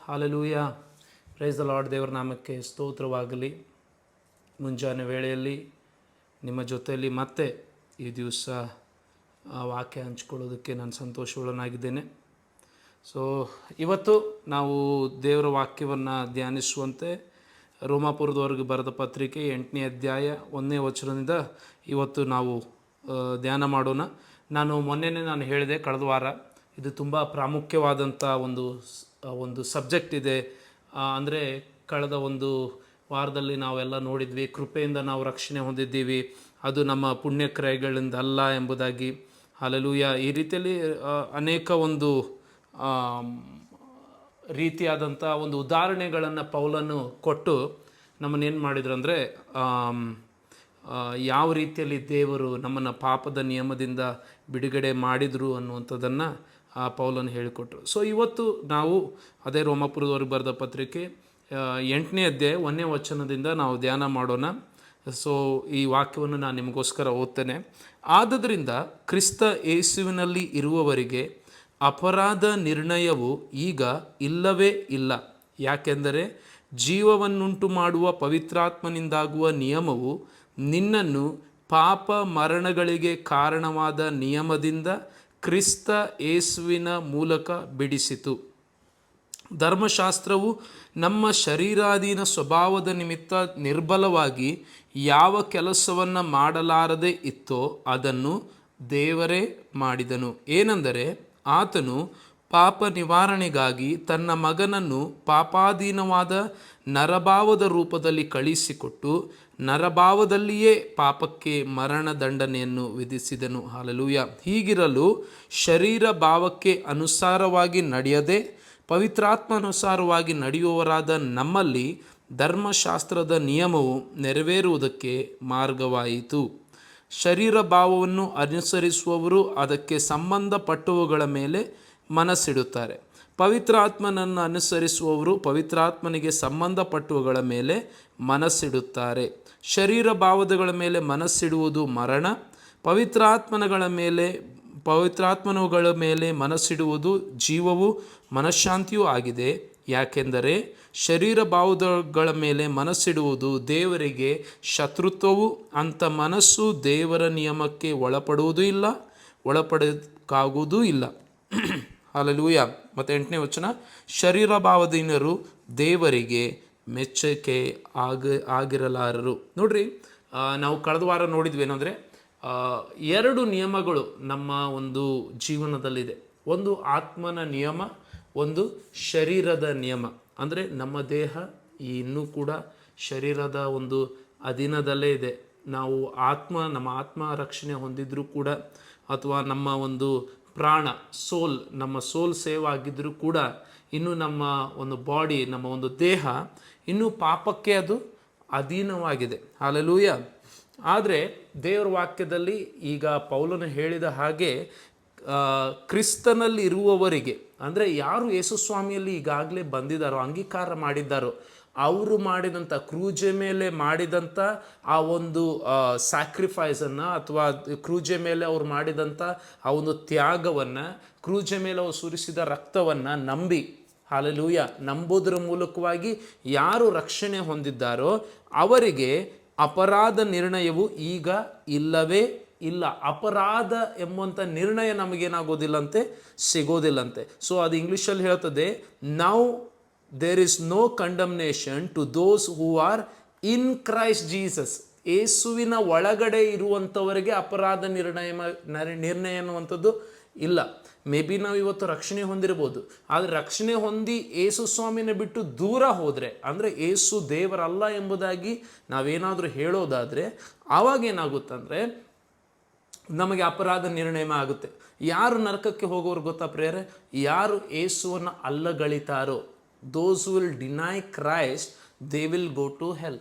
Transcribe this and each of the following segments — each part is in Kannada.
ಹಾಲೆಲೂಯ. Praise the lord. ದೇವರ ನಾಮಕ್ಕೆ ಸ್ತೋತ್ರವಾಗಲಿ. ಮುಂಜಾನೆ ವೇಳೆಯಲ್ಲಿ ನಿಮ್ಮ ಜೊತೆಯಲ್ಲಿ ಮತ್ತೆ ಈ ದಿವಸ ವಾಕ್ಯ ಹಂಚ್ಕೊಳ್ಳೋದಕ್ಕೆ ನಾನು ಸಂತೋಷವುಳ್ಳನಾಗಿದ್ದೇನೆ. ಸೊ ಇವತ್ತು ನಾವು ದೇವರ ವಾಕ್ಯವನ್ನು ಧ್ಯಾನಿಸುವಂತೆ ರೋಮಾಪುರದವರೆಗೆ ಬರೆದ ಪತ್ರಿಕೆ 8ನೇ ಅಧ್ಯಾಯ 1ನೇ ವಚನದಿಂದ ಇವತ್ತು ನಾವು ಧ್ಯಾನ ಮಾಡೋಣ. ನಾನು ಹೇಳಿದೆ ಕಳೆದ ವಾರ, ಇದು ತುಂಬ ಪ್ರಾಮುಖ್ಯವಾದಂಥ ಒಂದು ಸಬ್ಜೆಕ್ಟ್ ಇದೆ. ಅಂದರೆ ಕಳೆದ ಒಂದು ವಾರದಲ್ಲಿ ನಾವೆಲ್ಲ ನೋಡಿದ್ವಿ, ಕೃಪೆಯಿಂದ ನಾವು ರಕ್ಷಣೆ ಹೊಂದಿದ್ದೀವಿ, ಅದು ನಮ್ಮ ಪುಣ್ಯಕ್ರಿಯೆಗಳಿಂದ ಅಲ್ಲ ಎಂಬುದಾಗಿ. ಹಲ್ಲೆಲೂಯ. ಈ ರೀತಿಯಲ್ಲಿ ಅನೇಕ ಒಂದು ರೀತಿಯಾದಂಥ ಒಂದು ಉದಾಹರಣೆಗಳನ್ನು ಪೌಲನು ಕೊಟ್ಟು ನಮ್ಮನ್ನೇನು ಮಾಡಿದ್ರು ಅಂದರೆ, ಯಾವ ರೀತಿಯಲ್ಲಿ ದೇವರು ನಮ್ಮನ್ನು ಪಾಪದ ನಿಯಮದಿಂದ ಬಿಡುಗಡೆ ಮಾಡಿದರು ಅನ್ನುವಂಥದ್ದನ್ನು ಪೌಲನು ಹೇಳಿಕೊಟ್ರು. ಸೊ ಇವತ್ತು ನಾವು ಅದೇ ರೋಮಾಪುರದವರೆಗೆ ಬರೆದ ಪತ್ರಿಕೆ 8ನೇ ಅಧ್ಯಾಯ 1ನೇ ವಚನದಿಂದ ನಾವು ಧ್ಯಾನ ಮಾಡೋಣ. ಸೊ ಈ ವಾಕ್ಯವನ್ನು ನಾನು ನಿಮಗೋಸ್ಕರ ಓದ್ತೇನೆ. ಆದುದರಿಂದ ಕ್ರಿಸ್ತ ಯೇಸುವಿನಲ್ಲಿ ಇರುವವರಿಗೆ ಅಪರಾಧ ನಿರ್ಣಯವು ಈಗ ಇಲ್ಲವೇ ಇಲ್ಲ. ಯಾಕೆಂದರೆ ಜೀವವನ್ನುಂಟು ಮಾಡುವ ಪವಿತ್ರಾತ್ಮನಿಂದಾಗುವ ನಿಯಮವು ನಿನ್ನನ್ನು ಪಾಪ ಮರಣಗಳಿಗೆ ಕಾರಣವಾದ ನಿಯಮದಿಂದ ಕ್ರಿಸ್ತ ಯೇಸುವಿನ ಮೂಲಕ ಬಿಡಿಸಿತು. ಧರ್ಮಶಾಸ್ತ್ರವು ನಮ್ಮ ಶರೀರಾಧೀನ ಸ್ವಭಾವದ ನಿಮಿತ್ತ ನಿರ್ಬಲವಾಗಿ ಯಾವ ಕೆಲಸವನ್ನು ಮಾಡಲಾರದೆ ಇತ್ತೋ ಅದನ್ನು ದೇವರೇ ಮಾಡಿದನು. ಏನೆಂದರೆ ಆತನು ಪಾಪ ನಿವಾರಣೆಗಾಗಿ ತನ್ನ ಮಗನನ್ನು ಪಾಪಾಧೀನವಾದ ನರಭಾವದ ರೂಪದಲ್ಲಿ ಕಳಿಸಿಕೊಟ್ಟು ನರಭಾವದಲ್ಲಿಯೇ ಪಾಪಕ್ಕೆ ಮರಣದಂಡನೆಯನ್ನು ವಿಧಿಸಿದನು. ಹಲ್ಲೆಲೂಯ. ಹೀಗಿರಲು ಶರೀರ ಭಾವಕ್ಕೆ ಅನುಸಾರವಾಗಿ ನಡೆಯದೆ ಪವಿತ್ರಾತ್ಮಾನುಸಾರವಾಗಿ ನಡೆಯುವವರಾದ ನಮ್ಮಲ್ಲಿ ಧರ್ಮಶಾಸ್ತ್ರದ ನಿಯಮವು ನೆರವೇರುವುದಕ್ಕೆ ಮಾರ್ಗವಾಯಿತು. ಶರೀರ ಭಾವವನ್ನು ಅನುಸರಿಸುವವರು ಅದಕ್ಕೆ ಸಂಬಂಧಪಟ್ಟವುಗಳ ಮೇಲೆ ಮನಸ್ಸಿಡುತ್ತಾರೆ. ಪವಿತ್ರಾತ್ಮನನ್ನು ಅನುಸರಿಸುವವರು ಪವಿತ್ರಾತ್ಮನಿಗೆ ಸಂಬಂಧಪಟ್ಟವುಗಳ ಮೇಲೆ ಮನಸ್ಸಿಡುತ್ತಾರೆ. ಶರೀರ ಭಾವಗಳ ಮೇಲೆ ಮನಸ್ಸಿಡುವುದು ಮರಣ, ಪವಿತ್ರಾತ್ಮನುಗಳ ಮೇಲೆ ಮನಸ್ಸಿಡುವುದು ಜೀವವು ಮನಃಶಾಂತಿಯೂ ಆಗಿದೆ. ಯಾಕೆಂದರೆ ಶರೀರ ಭಾವಗಳ ಮೇಲೆ ಮನಸ್ಸಿಡುವುದು ದೇವರಿಗೆ ಶತ್ರುತ್ವವು. ಅಂಥ ಮನಸ್ಸು ದೇವರ ನಿಯಮಕ್ಕೆ ಒಳಪಡೋಕ್ಕಾಗುವುದೂ ಇಲ್ಲ. ಹಲ್ಲೆಲೂಯ. ಮತ್ತು 8ನೇ ವಚನ, ಶರೀರ ಭಾವದೀನರು ದೇವರಿಗೆ ಮೆಚ್ಚುಗೆ ಆಗಿರಲಾರರು. ನೋಡ್ರಿ, ನಾವು ಕಳೆದ ವಾರ ನೋಡಿದ್ವಿ ಏನಂದರೆ, 2 ನಿಯಮಗಳು ನಮ್ಮ ಒಂದು ಜೀವನದಲ್ಲಿದೆ. ಒಂದು ಆತ್ಮನ ನಿಯಮ, ಒಂದು ಶರೀರದ ನಿಯಮ. ಅಂದರೆ ನಮ್ಮ ದೇಹ ಇನ್ನೂ ಕೂಡ ಶರೀರದ ಒಂದು ಅಧೀನದಲ್ಲೇ ಇದೆ. ನಾವು ನಮ್ಮ ಆತ್ಮ ರಕ್ಷಣೆ ಹೊಂದಿದ್ರೂ ಕೂಡ, ಅಥವಾ ನಮ್ಮ ಒಂದು ಪ್ರಾಣ ನಮ್ಮ ಸೋಲ್ ಸೇವ್ ಆಗಿದ್ದರೂ ಕೂಡ, ಇನ್ನು ನಮ್ಮ ಒಂದು ಬಾಡಿ, ನಮ್ಮ ಒಂದು ದೇಹ ಇನ್ನೂ ಪಾಪಕ್ಕೆ ಅದು ಅಧೀನವಾಗಿದೆ. ಹಲ್ಲೆಲೂಯ. ಆದರೆ ದೇವರ ವಾಕ್ಯದಲ್ಲಿ ಈಗ ಪೌಲನು ಹೇಳಿದ ಹಾಗೆ ಕ್ರಿಸ್ತನಲ್ಲಿ ಇರುವವರಿಗೆ, ಅಂದರೆ ಯಾರು ಯೇಸುಸ್ವಾಮಿಯಲ್ಲಿ ಈಗಾಗಲೇ ಬಂದಿದ್ದಾರೋ, ಅಂಗೀಕಾರ ಮಾಡಿದ್ದಾರೋ, ಅವರು ಮಾಡಿದಂಥ ಕ್ರೂಜೆ ಮೇಲೆ ಮಾಡಿದಂಥ ಆ ಒಂದು ಸ್ಯಾಕ್ರಿಫೈಸನ್ನು, ಅಥವಾ ಕ್ರೂಜೆ ಮೇಲೆ ಅವ್ರು ಮಾಡಿದಂಥ ಆ ಒಂದು ತ್ಯಾಗವನ್ನು, ಕ್ರೂಜೆ ಮೇಲೆ ಅವ್ರು ಸುರಿಸಿದ ರಕ್ತವನ್ನು ನಂಬಿ, ಹಲ್ಲೆಲೂಯ, ನಂಬೋದರ ಮೂಲಕವಾಗಿ ಯಾರು ರಕ್ಷಣೆ ಹೊಂದಿದ್ದಾರೋ ಅವರಿಗೆ ಅಪರಾಧ ನಿರ್ಣಯವು ಈಗ ಇಲ್ಲವೇ ಇಲ್ಲ. ಅಪರಾಧ ಎಂಬಂಥ ನಿರ್ಣಯ ನಮಗೇನಾಗೋದಿಲ್ಲಂತೆ, ಸಿಗೋದಿಲ್ಲಂತೆ. ಸೊ ಅದು ಇಂಗ್ಲೀಷಲ್ಲಿ ಹೇಳ್ತದೆ, now there is no condemnation to those who are in Christ Jesus. ಯೇಸುವಿನ ಒಳಗಡೆ ಇರುವಂಥವರಿಗೆ ಅಪರಾಧ ನಿರ್ಣಯ ಅನ್ನುವಂಥದ್ದು ಇಲ್ಲ. ಮೇ ಬಿ ನಾವು ಇವತ್ತು ರಕ್ಷಣೆ ಹೊಂದಿರ್ಬೋದು, ಆದರೆ ರಕ್ಷಣೆ ಹೊಂದಿ ಯೇಸು ಸ್ವಾಮಿನ ಬಿಟ್ಟು ದೂರ ಹೋದರೆ, ಅಂದರೆ ಯೇಸು ದೇವರಲ್ಲ ಎಂಬುದಾಗಿ ನಾವೇನಾದರೂ ಹೇಳೋದಾದರೆ, ಆವಾಗ ಏನಾಗುತ್ತಂದರೆ ನಮಗೆ ಅಪರಾಧ ನಿರ್ಣಯ ಆಗುತ್ತೆ. ಯಾರು ನರಕಕ್ಕೆ ಹೋಗೋರು ಗೊತ್ತಾ ಪ್ರೇರೆ? ಯಾರು ಯೇಸುವನ್ನು ಅಲ್ಲಗಳಿತಾರೋ, those will deny Christ, they will go to hell.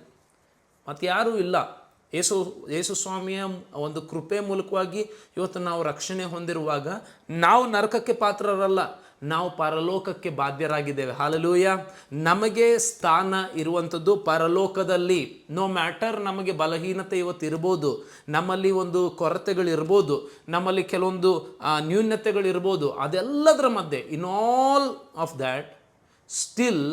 ಮತ್ತು ಯಾರೂ ಇಲ್ಲ. ಯೇಸು ಸ್ವಾಮಿಯ ಒಂದು ಕೃಪೆ ಮೂಲಕವಾಗಿ ಇವತ್ತು ನಾವು ರಕ್ಷಣೆ ಹೊಂದಿರುವಾಗ ನಾವು ನರಕಕ್ಕೆ ಪಾತ್ರರಲ್ಲ, ನಾವು ಪರಲೋಕಕ್ಕೆ ಬಾಧ್ಯರಾಗಿದ್ದೇವೆ. ಹಲ್ಲೆಲೂಯ. ನಮಗೆ ಸ್ಥಾನ ಇರುವಂಥದ್ದು ಪರಲೋಕದಲ್ಲಿ. ನೋ ಮ್ಯಾಟರ್ ನಮಗೆ ಬಲಹೀನತೆ ಇವತ್ತು ಇರ್ಬೋದು, ನಮ್ಮಲ್ಲಿ ಒಂದು ಕೊರತೆಗಳಿರ್ಬೋದು, ನಮ್ಮಲ್ಲಿ ಕೆಲವೊಂದು ನ್ಯೂನ್ಯತೆಗಳಿರ್ಬೋದು, ಅದೆಲ್ಲದರ ಮಧ್ಯೆ, in all of that still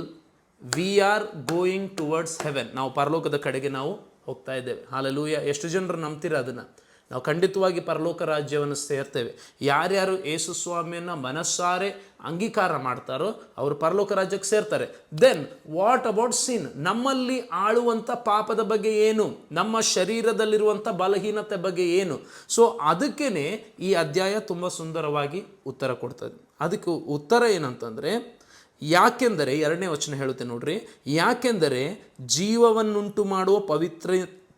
we are going towards Heaven. ನಾವು ಪರಲೋಕದ ಕಡೆಗೆ ನಾವು ಹೋಗ್ತಾ ಇದ್ದೇವೆ. ಹಾಲೆಲೂಯ. ಎಷ್ಟು ಜನರು ನಂಬ್ತೀರಾ ಅದನ್ನು? ನಾವು ಖಂಡಿತವಾಗಿ ಪರಲೋಕ ರಾಜ್ಯವನ್ನು ಸೇರ್ತೇವೆ. ಯಾರ್ಯಾರು ಯೇಸು ಸ್ವಾಮಿಯನ್ನು ಮನಸ್ಸಾರೆ ಅಂಗೀಕಾರ ಮಾಡ್ತಾರೋ ಅವರು ಪರಲೋಕ ರಾಜ್ಯಕ್ಕೆ ಸೇರ್ತಾರೆ. Then what about sin? ನಮ್ಮಲ್ಲಿ ಆಳುವಂಥ ಪಾಪದ ಬಗ್ಗೆ ಏನು? ನಮ್ಮ ಶರೀರದಲ್ಲಿರುವಂಥ ಬಲಹೀನತೆ ಬಗ್ಗೆ ಏನು? ಸೊ ಅದಕ್ಕೇ ಈ ಅಧ್ಯಾಯ ತುಂಬ ಸುಂದರವಾಗಿ ಉತ್ತರ ಕೊಡ್ತದೆ. ಅದಕ್ಕೆ ಉತ್ತರ ಏನಂತಂದರೆ, ಯಾಕೆಂದರೆ 2ನೇ ವಚನ ಹೇಳುತ್ತೆ ನೋಡ್ರಿ, ಯಾಕೆಂದರೆ ಜೀವವನ್ನುಂಟು ಮಾಡುವ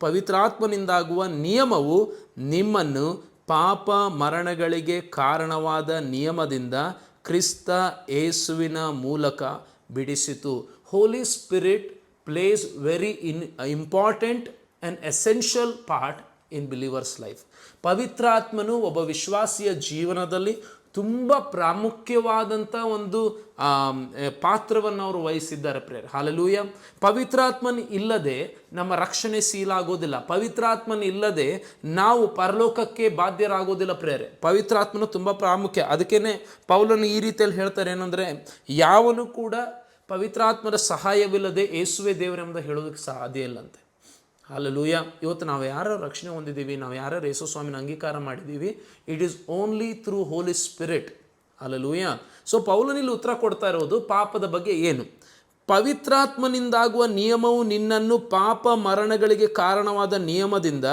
ಪವಿತ್ರಾತ್ಮನಿಂದಾಗುವ ನಿಯಮವು ನಿಮ್ಮನ್ನು ಪಾಪ ಮರಣಗಳಿಗೆ ಕಾರಣವಾದ ನಿಯಮದಿಂದ ಕ್ರಿಸ್ತ ಯೇಸುವಿನ ಮೂಲಕ ಬಿಡಿಸಿತು. Holy Spirit plays very important and essential part in believers life. ಪವಿತ್ರಾತ್ಮನು ಒಬ್ಬ ವಿಶ್ವಾಸಿಯ ಜೀವನದಲ್ಲಿ ತುಂಬ ಪ್ರಾಮುಖ್ಯವಾದಂಥ ಒಂದು ಪಾತ್ರವನ್ನು ಅವರು ವಹಿಸಿದ್ದಾರೆ ಪ್ರೇರೆ. ಹಾಲೆಲೂಯ. ಪವಿತ್ರಾತ್ಮನ ಇಲ್ಲದೆ ನಮ್ಮ ರಕ್ಷಣೆ ಸೀಲಾಗೋದಿಲ್ಲ. ಪವಿತ್ರಾತ್ಮನ ಇಲ್ಲದೆ ನಾವು ಪರಲೋಕಕ್ಕೆ ಬಾಧ್ಯರಾಗೋದಿಲ್ಲ ಪ್ರೇರೆ. ಪವಿತ್ರಾತ್ಮನು ತುಂಬ ಪ್ರಾಮುಖ್ಯ. ಅದಕ್ಕೇ ಪೌಲನು ಈ ರೀತಿಯಲ್ಲಿ ಹೇಳ್ತಾರೆ ಏನಂದರೆ, ಯಾವನು ಕೂಡ ಪವಿತ್ರಾತ್ಮನ ಸಹಾಯವಿಲ್ಲದೆ ಯೇಸುವೆ ದೇವರೆಂಬುದು ಹೇಳೋದಕ್ಕೆ ಸಾಧ್ಯ ಇಲ್ಲಂತೆ. ಹಾಲೆಲೂಯ. ಇವತ್ತು ನಾವು ಯಾರು ರಕ್ಷಣೆ ಹೊಂದಿದ್ದೀವಿ, ನಾವು ಯಾರು ಯೇಸು ಸ್ವಾಮಿನ ಅಂಗೀಕಾರ ಮಾಡಿದ್ದೀವಿ, it is only through Holy Spirit. ಹಾಲೆಲೂಯ. ಸೊ ಪೌಲನಿಲ್ಲಿ ಉತ್ತರ ಕೊಡ್ತಾ ಇರೋದು ಪಾಪದ ಬಗ್ಗೆ ಏನು? ಪವಿತ್ರಾತ್ಮನಿಂದಾಗುವ ನಿಯಮವು ನಿನ್ನನ್ನು ಪಾಪ ಮರಣಗಳಿಗೆ ಕಾರಣವಾದ ನಿಯಮದಿಂದ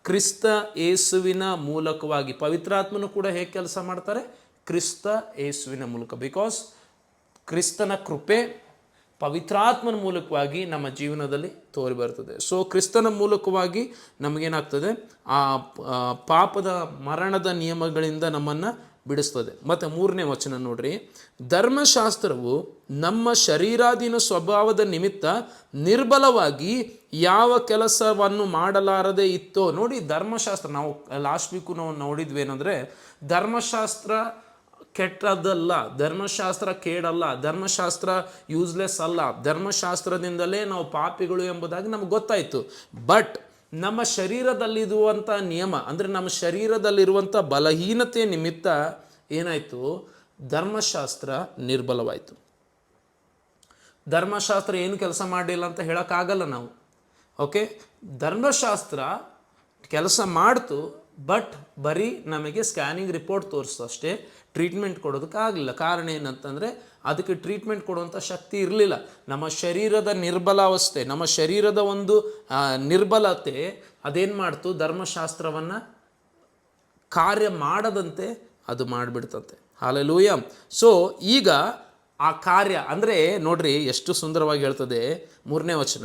ಕ್ರಿಸ್ತ ಯೇಸುವಿನ ಮೂಲಕವಾಗಿ. ಪವಿತ್ರಾತ್ಮನು ಕೂಡ ಹೇಗೆ ಕೆಲಸ ಮಾಡ್ತಾರೆ? ಕ್ರಿಸ್ತ ಯೇಸುವಿನ ಮೂಲಕ. ಬಿಕಾಸ್ ಕ್ರಿಸ್ತನ ಕೃಪೆ ಪವಿತ್ರಾತ್ಮನ ಮೂಲಕವಾಗಿ ನಮ್ಮ ಜೀವನದಲ್ಲಿ ತೋರಿ ಬರ್ತದೆ. ಸೊ ಕ್ರಿಸ್ತನ ಮೂಲಕವಾಗಿ ನಮಗೇನಾಗ್ತದೆ? ಆ ಪಾಪದ ಮರಣದ ನಿಯಮಗಳಿಂದ ನಮ್ಮನ್ನು ಬಿಡಿಸ್ತದೆ. ಮತ್ತು 3ನೇ ವಚನ ನೋಡ್ರಿ, ಧರ್ಮಶಾಸ್ತ್ರವು ನಮ್ಮ ಶರೀರಾಧೀನ ಸ್ವಭಾವದ ನಿಮಿತ್ತ ನಿರ್ಬಲವಾಗಿ ಯಾವ ಕೆಲಸವನ್ನು ಮಾಡಲಾರದೆ ಇತ್ತೋ. ನೋಡಿ, ಧರ್ಮಶಾಸ್ತ್ರ ನಾವು ಲಾಸ್ಟ್ ವೀಕು ನಾವು ನೋಡಿದ್ವಿ ಏನಂದರೆ, ಧರ್ಮಶಾಸ್ತ್ರ ಕೆಟ್ಟದಲ್ಲ, ಧರ್ಮಶಾಸ್ತ್ರ ಕೇಡಲ್ಲ, ಧರ್ಮಶಾಸ್ತ್ರ ಯೂಸ್ಲೆಸ್ ಅಲ್ಲ, ಧರ್ಮಶಾಸ್ತ್ರದಿಂದಲೇ ನಾವು ಪಾಪಿಗಳು ಎಂಬುದಾಗಿ ನಮ್ಗೆ ಗೊತ್ತಾಯಿತು. ಬಟ್ ನಮ್ಮ ಶರೀರದಲ್ಲಿರುವಂಥ ನಿಯಮ, ಅಂದರೆ ನಮ್ಮ ಶರೀರದಲ್ಲಿರುವಂಥ ಬಲಹೀನತೆಯ ನಿಮಿತ್ತ ಏನಾಯಿತು? ಧರ್ಮಶಾಸ್ತ್ರ ನಿರ್ಬಲವಾಯಿತು. ಧರ್ಮಶಾಸ್ತ್ರ ಏನು ಕೆಲಸ ಮಾಡಲಿಲ್ಲ ಅಂತ ಹೇಳೋಕ್ಕಾಗಲ್ಲ ನಾವು. ಓಕೆ, ಧರ್ಮಶಾಸ್ತ್ರ ಕೆಲಸ ಮಾಡ್ತು, ಬಟ್ ಬರೀ ನಮಗೆ ಸ್ಕ್ಯಾನಿಂಗ್ ರಿಪೋರ್ಟ್ ತೋರಿಸ್ತು ಅಷ್ಟೇ, ಟ್ರೀಟ್ಮೆಂಟ್ ಕೊಡೋದಕ್ಕಾಗಲಿಲ್ಲ. ಕಾರಣ ಏನಂತಂದರೆ ಅದಕ್ಕೆ ಟ್ರೀಟ್ಮೆಂಟ್ ಕೊಡುವಂಥ ಶಕ್ತಿ ಇರಲಿಲ್ಲ. ನಮ್ಮ ಶರೀರದ ನಿರ್ಬಲಾವಸ್ಥೆ, ನಮ್ಮ ಶರೀರದ ಒಂದು ನಿರ್ಬಲತೆ ಅದೇನು ಮಾಡ್ತು? ಧರ್ಮಶಾಸ್ತ್ರವನ್ನು ಕಾರ್ಯ ಮಾಡದಂತೆ ಅದು ಮಾಡಿಬಿಡ್ತಂತೆ. ಹಾಲೆಲೂಯ. ಸೊ ಈಗ ಆ ಕಾರ್ಯ ಅಂದರೆ ನೋಡ್ರಿ ಎಷ್ಟು ಸುಂದರವಾಗಿ ಹೇಳ್ತದೆ 3ನೇ ವಚನ,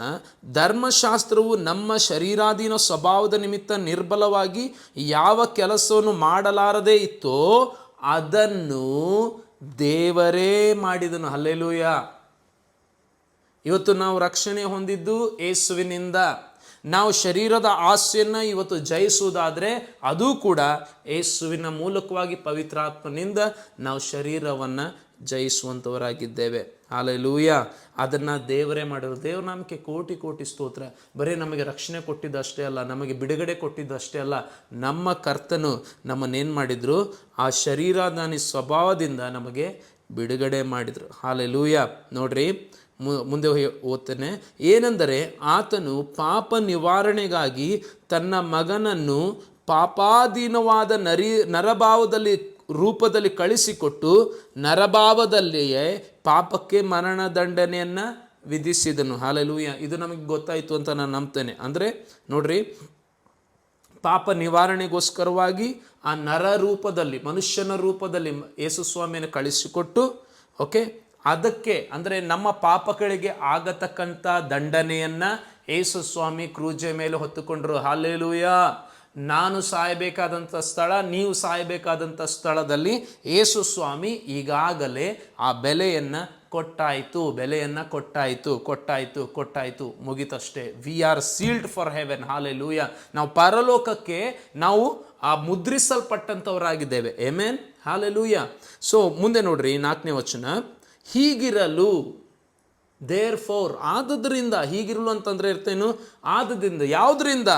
ಧರ್ಮಶಾಸ್ತ್ರವು ನಮ್ಮ ಶರೀರಾಧೀನ ಸ್ವಭಾವದ ನಿಮಿತ್ತ ನಿರ್ಬಲವಾಗಿ ಯಾವ ಕೆಲಸವನ್ನು ಮಾಡಲಾರದೇ ಇತ್ತೋ ಅದನ್ನು ದೇವರೇ ಮಾಡಿದನು. ಹಲ್ಲೆಲೂಯ. ಇವತ್ತು ನಾವು ರಕ್ಷಣೆ ಹೊಂದಿದ್ದು ಯೇಸುವಿನಿಂದ. ನಾವು ಶರೀರದ ಆಸೆಯನ್ನು ಇವತ್ತು ಜಯಿಸುವುದಾದರೆ ಅದು ಕೂಡ ಯೇಸುವಿನ ಮೂಲಕವಾಗಿ ಪವಿತ್ರಾತ್ಮನಿಂದ ನಾವು ಶರೀರವನ್ನು ಜಯಿಸುವಂಥವರಾಗಿದ್ದೇವೆ. ಹಾಲೆಲೂಯ. ಅದನ್ನು ದೇವರೇ ಮಾಡಿದ್ರು. ದೇವ್ರ ನಾಮಕ್ಕೆ ಕೋಟಿ ಕೋಟಿ ಸ್ತೋತ್ರ. ಬರೀ ನಮಗೆ ರಕ್ಷಣೆ ಕೊಟ್ಟಿದ್ದಷ್ಟೇ ಅಲ್ಲ, ನಮಗೆ ಬಿಡುಗಡೆ ಕೊಟ್ಟಿದ್ದಷ್ಟೇ ಅಲ್ಲ, ನಮ್ಮ ಕರ್ತನು ನಮ್ಮನ್ನೇನು ಮಾಡಿದರು? ಆ ಶರೀರಾಧಾನಿ ಸ್ವಭಾವದಿಂದ ನಮಗೆ ಬಿಡುಗಡೆ ಮಾಡಿದರು. ಹಾಲೆಲೂಯ. ನೋಡ್ರಿ, ಮುಂದೆ ಓದ್ತೇನೆ. ಏನೆಂದರೆ ಆತನು ಪಾಪ ನಿವಾರಣೆಗಾಗಿ ತನ್ನ ಮಗನನ್ನು ಪಾಪಾಧೀನವಾದ ನರಭಾವದಲ್ಲಿ ರೂಪದಲ್ಲಿ ಕಳಿಸಿಕೊಟ್ಟು ನರಭಾವದಲ್ಲಿಯೇ ಪಾಪಕ್ಕೆ ಮರಣದಂಡನೆಯನ್ನು ವಿಧಿಸಿದನು. ಹಾಲೆಲೂಯ. ಇದು ನಮಗೆ ಗೊತ್ತಾಯಿತು ಅಂತ ನಾನು ನಂಬ್ತೇನೆ. ಅಂದರೆ ನೋಡ್ರಿ, ಪಾಪ ನಿವಾರಣೆಗೋಸ್ಕರವಾಗಿ ಆ ನರ ರೂಪದಲ್ಲಿ, ಮನುಷ್ಯನ ರೂಪದಲ್ಲಿ ಯೇಸು ಸ್ವಾಮಿಯನ್ನು ಕಳಿಸಿಕೊಟ್ಟು, ಓಕೆ, ಅದಕ್ಕೆ ಅಂದರೆ ನಮ್ಮ ಪಾಪಗಳಿಗೆ ಆಗತಕ್ಕಂಥ ದಂಡನೆಯನ್ನು ಯೇಸು ಸ್ವಾಮಿ ಕ್ರೂಜೆ ಮೇಲೆ ಹೊತ್ತುಕೊಂಡ್ರು. ಹಾಲೆಲೂಯ. ನಾನು ಸಾಯಬೇಕಾದಂಥ ಸ್ಥಳ, ನೀವು ಸಾಯಬೇಕಾದಂಥ ಸ್ಥಳದಲ್ಲಿ ಯೇಸು ಸ್ವಾಮಿ ಈಗಾಗಲೇ ಆ ಬೆಲೆಯನ್ನು ಕೊಟ್ಟಾಯಿತು. ಮುಗಿತಷ್ಟೇ. We are sealed for heaven. ಹಾಲೆಲೂಯ. ನಾವು ಪರಲೋಕಕ್ಕೆ ನಾವು ಆ ಮುದ್ರಿಸಲ್ಪಟ್ಟಂಥವರಾಗಿದ್ದೇವೆ. ಆಮೆನ್. ಹಾಲೆಲೂಯ. ಸೊ ಮುಂದೆ ನೋಡ್ರಿ 4ನೇ ವಚನ, ಹೀಗಿರಲು ದೇರ್ ಫೋರ್, ಆದದ್ರಿಂದ. ಹೀಗಿರಲು ಅಂತಂದರೆ ಇರ್ತೇನು? ಆದದಿಂದ. ಯಾವುದರಿಂದ?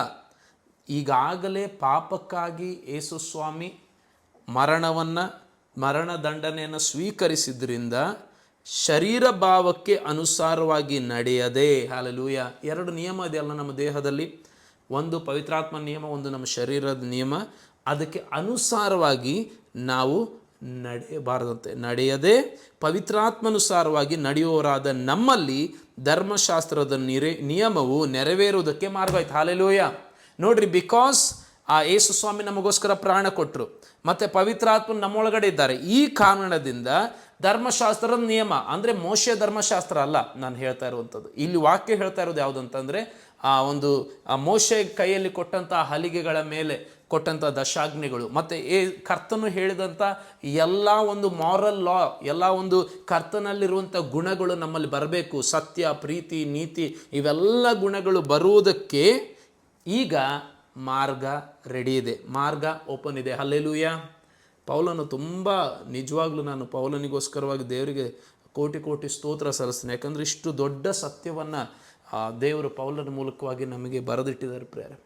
ಈಗಾಗಲೇ ಪಾಪಕ್ಕಾಗಿ ಯೇಸು ಸ್ವಾಮಿ ಮರಣ ದಂಡನೆಯನ್ನು ಸ್ವೀಕರಿಸಿದ್ರಿಂದ ಶರೀರ ಭಾವಕ್ಕೆ ಅನುಸಾರವಾಗಿ ನಡೆಯದೆ. ಹಲ್ಲೆಲೂಯಾ. 2 ನಿಯಮ ಇದೆಯಲ್ಲ ನಮ್ಮ ದೇಹದಲ್ಲಿ, ಒಂದು ಪವಿತ್ರಾತ್ಮ ನಿಯಮ, ಒಂದು ನಮ್ಮ ಶರೀರದ ನಿಯಮ. ಅದಕ್ಕೆ ಅನುಸಾರವಾಗಿ ನಾವು ನಡೆಯಬಾರದಂತೆ. ನಡೆಯದೆ ಪವಿತ್ರಾತ್ಮನುಸಾರವಾಗಿ ನಡೆಯುವವರಾದ ನಮ್ಮಲ್ಲಿ ಧರ್ಮಶಾಸ್ತ್ರದ ನಿಯಮವು ನೆರವೇರುವುದಕ್ಕೆ ಮಾರ್ಗ ಆಯ್ತು. ಹಲ್ಲೆಲೂಯಾ. ನೋಡ್ರಿ, ಬಿಕಾಸ್ ಆ ಯೇಸು ಸ್ವಾಮಿ ನಮಗೋಸ್ಕರ ಪ್ರಾಣ ಕೊಟ್ಟರು, ಮತ್ತು ಪವಿತ್ರಾತ್ಮ ನಮ್ಮೊಳಗಡೆ ಇದ್ದಾರೆ. ಈ ಕಾರಣದಿಂದ ಧರ್ಮಶಾಸ್ತ್ರದ ನಿಯಮ ಅಂದರೆ ಮೋಶೆ ಧರ್ಮಶಾಸ್ತ್ರ ಅಲ್ಲ ನಾನು ಹೇಳ್ತಾ ಇರುವಂಥದ್ದು. ಇಲ್ಲಿ ವಾಕ್ಯ ಹೇಳ್ತಾ ಇರೋದು ಯಾವುದು ಅಂತಂದರೆ, ಆ ಮೋಶೆ ಕೈಯಲ್ಲಿ ಕೊಟ್ಟಂಥ ಹಲಿಗೆಗಳ ಮೇಲೆ ಕೊಟ್ಟಂಥ ದಶಾಜ್ಞೆಗಳು, ಮತ್ತು ಕರ್ತನು ಹೇಳಿದಂಥ ಎಲ್ಲ ಒಂದು ಮಾರಲ್ ಲಾ, ಎಲ್ಲ ಒಂದು ಕರ್ತನಲ್ಲಿರುವಂಥ ಗುಣಗಳು ನಮ್ಮಲ್ಲಿ ಬರಬೇಕು. ಸತ್ಯ, ಪ್ರೀತಿ, ನೀತಿ, ಇವೆಲ್ಲ ಗುಣಗಳು ಬರುವುದಕ್ಕೆ ಈಗ ಮಾರ್ಗ ರೆಡಿ ಇದೆ, ಮಾರ್ಗ ಓಪನ್ ಇದೆ. ಹಲ್ಲೆಲೂಯಾ. ಪೌಲನು ತುಂಬ ನಿಜವಾಗ್ಲೂ ನಾನು ಪೌಲನಿಗೋಸ್ಕರವಾಗಿ ದೇವರಿಗೆ ಕೋಟಿ ಕೋಟಿ ಸ್ತೋತ್ರ ಸಲ್ಲಿಸ್ತೀನಿ. ಯಾಕಂದರೆ ಇಷ್ಟು ದೊಡ್ಡ ಸತ್ಯವನ್ನು ದೇವರು ಪೌಲನ ಮೂಲಕವಾಗಿ ನಮಗೆ ಬರೆದಿಟ್ಟಿದ್ದಾರೆ ಪ್ರೇರೆ.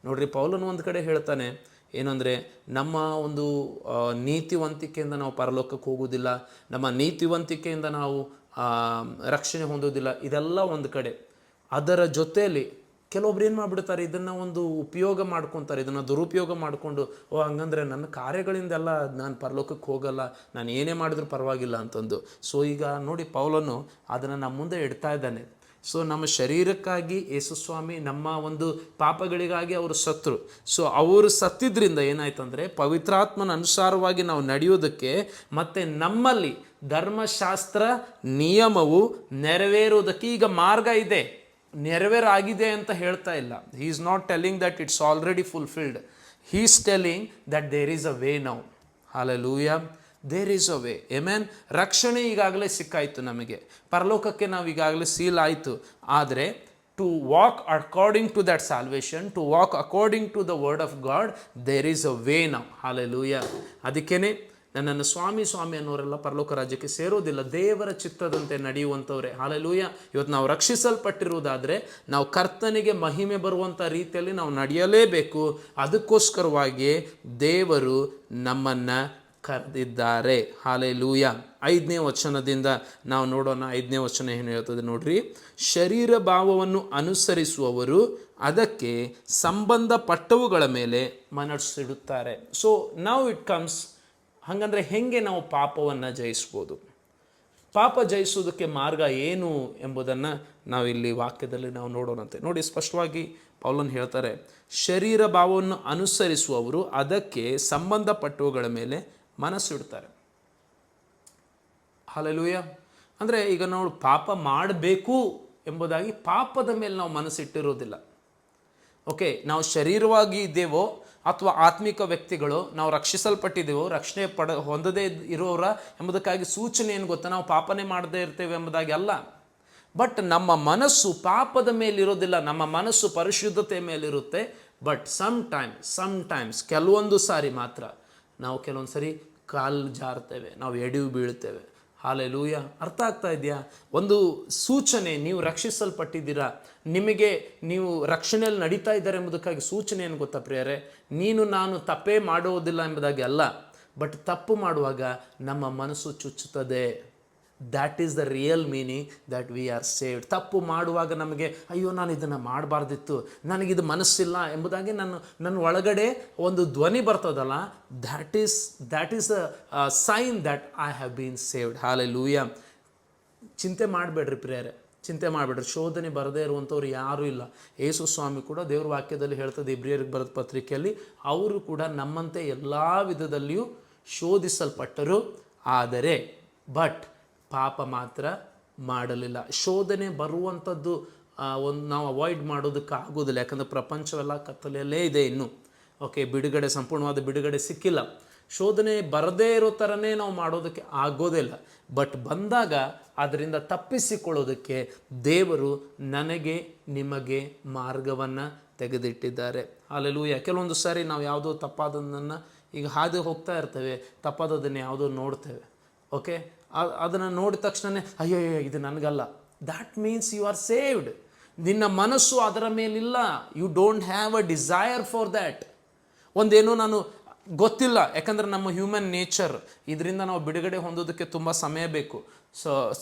ನೋಡ್ರಿ, ಪೌಲನು ಒಂದು ಕಡೆ ಹೇಳ್ತಾನೆ ಏನಂದರೆ, ನಮ್ಮ ಒಂದು ನೀತಿವಂತಿಕೆಯಿಂದ ನಾವು ಪರಲೋಕಕ್ಕೆ ಹೋಗೋದಿಲ್ಲ, ನಮ್ಮ ನೀತಿವಂತಿಕೆಯಿಂದ ನಾವು ರಕ್ಷಣೆ ಹೊಂದೋದಿಲ್ಲ. ಇದೆಲ್ಲ ಒಂದು ಕಡೆ. ಅದರ ಜೊತೆಯಲ್ಲಿ ಕೆಲವೊಬ್ರು ಏನು ಮಾಡಿಬಿಡ್ತಾರೆ, ಇದನ್ನು ಒಂದು ಉಪಯೋಗ ಮಾಡ್ಕೊತಾರೆ, ಇದನ್ನು ದುರುಪಯೋಗ ಮಾಡಿಕೊಂಡು, ಹಂಗಂದ್ರೆ ನನ್ನ ಕಾರ್ಯಗಳಿಂದೆಲ್ಲ ನಾನು ಪರಲೋಕಕ್ಕೆ ಹೋಗಲ್ಲ, ನಾನು ಏನೇ ಮಾಡಿದ್ರೂ ಪರವಾಗಿಲ್ಲ ಅಂತಂದು. ಸೊ ಈಗ ನೋಡಿ, ಪೌಲನು ಅದನ್ನು ನಮ್ಮ ಮುಂದೆ ಇಡ್ತಾ ಇದ್ದಾನೆ. ಸೊ ನಮ್ಮ ಶರೀರಕ್ಕಾಗಿ ಯೇಸುಸ್ವಾಮಿ ನಮ್ಮ ಒಂದು ಪಾಪಗಳಿಗಾಗಿ ಅವರು ಸತ್ತರು. ಸೊ ಅವರು ಸತ್ತಿದ್ರಿಂದ ಏನಾಯ್ತಂದರೆ, ಪವಿತ್ರಾತ್ಮನ ಅನುಸಾರವಾಗಿ ನಾವು ನಡೆಯೋದಕ್ಕೆ ಮತ್ತು ನಮ್ಮಲ್ಲಿ ಧರ್ಮಶಾಸ್ತ್ರ ನಿಯಮವು ನೆರವೇರುವುದಕ್ಕೆ ಈಗ ಮಾರ್ಗ ಇದೆ. ನೆರವೇರಾಗಿದೆ ಅಂತ ಹೇಳ್ತಾ ಇಲ್ಲ. He is not telling that it's already fulfilled. He is telling that there is a way now. Hallelujah. There is a way. Amen. ರಕ್ಷಣೆ ಈಗಾಗಲೇ ಸಿಕ್ಕಾಯಿತು ನಮಗೆ, ಪರಲೋಕಕ್ಕೆ ನಾವು ಈಗಾಗಲೇ ಸೀಲ್ ಆಯಿತು. ಆದರೆ to walk according to that salvation, to walk according to the word of God, there is a way now. Hallelujah. ಅದಕ್ಕೇ ನನ್ನನ್ನು ಸ್ವಾಮಿ ಸ್ವಾಮಿ ಅನ್ನೋರೆಲ್ಲ ಪರಲೋಕ ರಾಜ್ಯಕ್ಕೆ ಸೇರೋದಿಲ್ಲ, ದೇವರ ಚಿತ್ತದಂತೆ ನಡೆಯುವಂಥವ್ರೆ. ಹಲ್ಲೆಲೂಯಾ. ಇವತ್ತು ನಾವು ರಕ್ಷಿಸಲ್ಪಟ್ಟಿರುವುದಾದರೆ ನಾವು ಕರ್ತನಿಗೆ ಮಹಿಮೆ ಬರುವಂಥ ರೀತಿಯಲ್ಲಿ ನಾವು ನಡೆಯಲೇಬೇಕು. ಅದಕ್ಕೋಸ್ಕರವಾಗಿಯೇ ದೇವರು ನಮ್ಮನ್ನು ಕರೆದಿದ್ದಾರೆ. ಹಲ್ಲೆಲೂಯಾ. 5ನೇ ವಚನದಿಂದ ನಾವು ನೋಡೋಣ. 5ನೇ ವಚನ ಏನು ಹೇಳ್ತದೆ ನೋಡ್ರಿ. ಶರೀರ ಭಾವವನ್ನು ಅನುಸರಿಸುವವರು ಅದಕ್ಕೆ ಸಂಬಂಧಪಟ್ಟವುಗಳ ಮೇಲೆ ಮನಸ್ಸಿಡುತ್ತಾರೆ. So now it comes. ಹಾಗಂದ್ರೆ ಹೆಂಗೆ ನಾವು ಪಾಪವನ್ನು ಜಯಿಸ್ಬೋದು, ಪಾಪ ಜಯಿಸೋದಕ್ಕೆ ಮಾರ್ಗ ಏನು ಎಂಬುದನ್ನು ನಾವಿಲ್ಲಿ ವಾಕ್ಯದಲ್ಲಿ ನಾವು ನೋಡೋಣಂತೆ. ನೋಡಿ, ಸ್ಪಷ್ಟವಾಗಿ ಪೌಲನು ಹೇಳ್ತಾರೆ, ಶರೀರ ಭಾವವನ್ನು ಅನುಸರಿಸುವವರು ಅದಕ್ಕೆ ಸಂಬಂಧಪಟ್ಟವುಗಳ ಮೇಲೆ ಮನಸ್ಸಿಡ್ತಾರೆ. ಹಲ್ಲೆಲೂಯಾ. ಅಂದರೆ ಈಗ ನಾವು ಪಾಪ ಮಾಡಬೇಕು ಎಂಬುದಾಗಿ ಪಾಪದ ಮೇಲೆ ನಾವು ಮನಸ್ಸಿಟ್ಟಿರೋದಿಲ್ಲ. ಓಕೆ, ನಾವು ಶರೀರವಾಗಿ ಇದ್ದೇವೋ ಅಥವಾ ಆತ್ಮಿಕ ವ್ಯಕ್ತಿಗಳು, ನಾವು ರಕ್ಷಿಸಲ್ಪಟ್ಟಿದ್ದೇವೋ, ರಕ್ಷಣೆ ಹೊಂದದೇ ಇರೋರ ಎಂಬುದಕ್ಕಾಗಿ ಸೂಚನೆ ಏನು ಗೊತ್ತಾ, ನಾವು ಪಾಪನೇ ಮಾಡದೇ ಇರ್ತೇವೆ ಎಂಬುದಾಗಿ ಅಲ್ಲ. ಬಟ್ ನಮ್ಮ ಮನಸ್ಸು ಪಾಪದ ಮೇಲಿರೋದಿಲ್ಲ, ನಮ್ಮ ಮನಸ್ಸು ಪರಿಶುದ್ಧತೆ ಮೇಲಿರುತ್ತೆ. ಬಟ್ ಸಮ್ಟೈಮ್ಸ್ ಕೆಲವೊಂದು ಸಾರಿ ಮಾತ್ರ ನಾವು ಕೆಲವೊಂದು ಸರಿ ಕಾಲು ಜಾರ್ತೇವೆ, ನಾವು ಎಡವಿ ಬೀಳ್ತೇವೆ. ಹಲ್ಲೆಲೂಯಾ. ಅರ್ಥ ಆಗ್ತಾ ಇದೆಯಾ? ಒಂದು ಸೂಚನೆ, ನೀವು ರಕ್ಷಿಸಲ್ಪಟ್ಟಿದ್ದೀರಾ, ನೀವು ರಕ್ಷಣೆಯಲ್ಲಿ ನಡೀತಾ ಇದ್ದಾರೆ ಎಂಬುದಕ್ಕಾಗಿ ಸೂಚನೆ ಏನು ಗೊತ್ತಾ ಪ್ರಿಯರೇ? ನೀನು ನಾನು ತಪ್ಪೇ ಮಾಡುವುದಿಲ್ಲ ಎಂಬುದಾಗಿ ಅಲ್ಲ, ಬಟ್ ತಪ್ಪು ಮಾಡುವಾಗ ನಮ್ಮ ಮನಸ್ಸು ಚುಚ್ಚುತ್ತದೆ. That is the real meaning that we are saved. ತಪ್ಪು ಮಾಡುವಾಗ ನಮಗೆ ಅಯ್ಯೋ ನಾನು ಇದನ್ನು ಮಾಡಬಾರ್ದಿತ್ತು, ನನಗಿದು ಮನಸ್ಸಿಲ್ಲ ಎಂಬುದಾಗಿ ನನ್ನ ಒಳಗಡೆ ಒಂದು ಧ್ವನಿ ಬರ್ತದಲ್ಲ, that is a sign that I have been saved. Hallelujah. ಚಿಂತೆ ಮಾಡಬೇಡ್ರಿ ಪ್ರಿಯರೇ, ಚಿಂತೆ ಮಾಡಬೇಡ್ರಿ. ಶೋಧನೆ ಬರದೇ ಇರುವಂಥವ್ರು ಯಾರೂ ಇಲ್ಲ. ಯೇಸು ಸ್ವಾಮಿ ಕೂಡ ದೇವ್ರ ವಾಕ್ಯದಲ್ಲಿ ಹೇಳ್ತದೆ, ಇಬ್ರಿಯರಿಗೆ ಬರೆದ ಪತ್ರಿಕೆಯಲ್ಲಿ, ಅವರು ಕೂಡ ನಮ್ಮಂತೆ ಎಲ್ಲ ವಿಧದಲ್ಲಿಯೂ ಶೋಧಿಸಲ್ಪಟ್ಟರು, ಆದರೆ ಬಟ್ ಪಾಪ ಮಾತ್ರ ಮಾಡಲಿಲ್ಲ. ಶೋಧನೆ ಬರುವಂಥದ್ದು ನಾವು ಅವಾಯ್ಡ್ ಮಾಡೋದಕ್ಕೆ ಆಗೋದಿಲ್ಲ, ಯಾಕಂದರೆ ಪ್ರಪಂಚವೆಲ್ಲ ಕತ್ತಲೆಯಲ್ಲೇ ಇದೆ ಇನ್ನೂ. ಓಕೆ, ಸಂಪೂರ್ಣವಾದ ಬಿಡುಗಡೆ ಸಿಕ್ಕಿಲ್ಲ. ಶೋಧನೆ ಬರದೇ ಇರೋ ಥರನೇ ನಾವು ಮಾಡೋದಕ್ಕೆ ಆಗೋದಿಲ್ಲ. ಬಟ್ ಬಂದಾಗ ಅದರಿಂದ ತಪ್ಪಿಸಿಕೊಳ್ಳೋದಕ್ಕೆ ದೇವರು ನನಗೆ ನಿಮಗೆ ಮಾರ್ಗವನ್ನು ತೆಗೆದಿಟ್ಟಿದ್ದಾರೆ. ಹಲ್ಲೆಲೂಯಾ. ಕೆಲವೊಂದು ಸಾರಿ ನಾವು ಯಾವುದೋ ತಪ್ಪಾದನ್ನು ಈಗ ಹಾದು ಹೋಗ್ತಾ ಇರ್ತೇವೆ, ತಪ್ಪಾದದನ್ನು ಯಾವುದೋ ನೋಡ್ತೇವೆ. ಓಕೆ, ಅದನ್ನು ನೋಡಿದ ತಕ್ಷಣ ಅಯ್ಯೋ ಇದು ನನಗಲ್ಲ. That means you are saved. ನಿನ್ನ ಮನಸ್ಸು ಅದರ ಮೇಲಿಲ್ಲ. You don't have a desire for that. ಒಂದೇನೋ ನಾನು ಗೊತ್ತಿಲ್ಲ, ಯಾಕಂದರೆ ನಮ್ಮ ಹ್ಯೂಮನ್ ನೇಚರ್, ಇದರಿಂದ ನಾವು ಬಿಡುಗಡೆ ಹೊಂದೋದಕ್ಕೆ ತುಂಬ ಸಮಯ ಬೇಕು.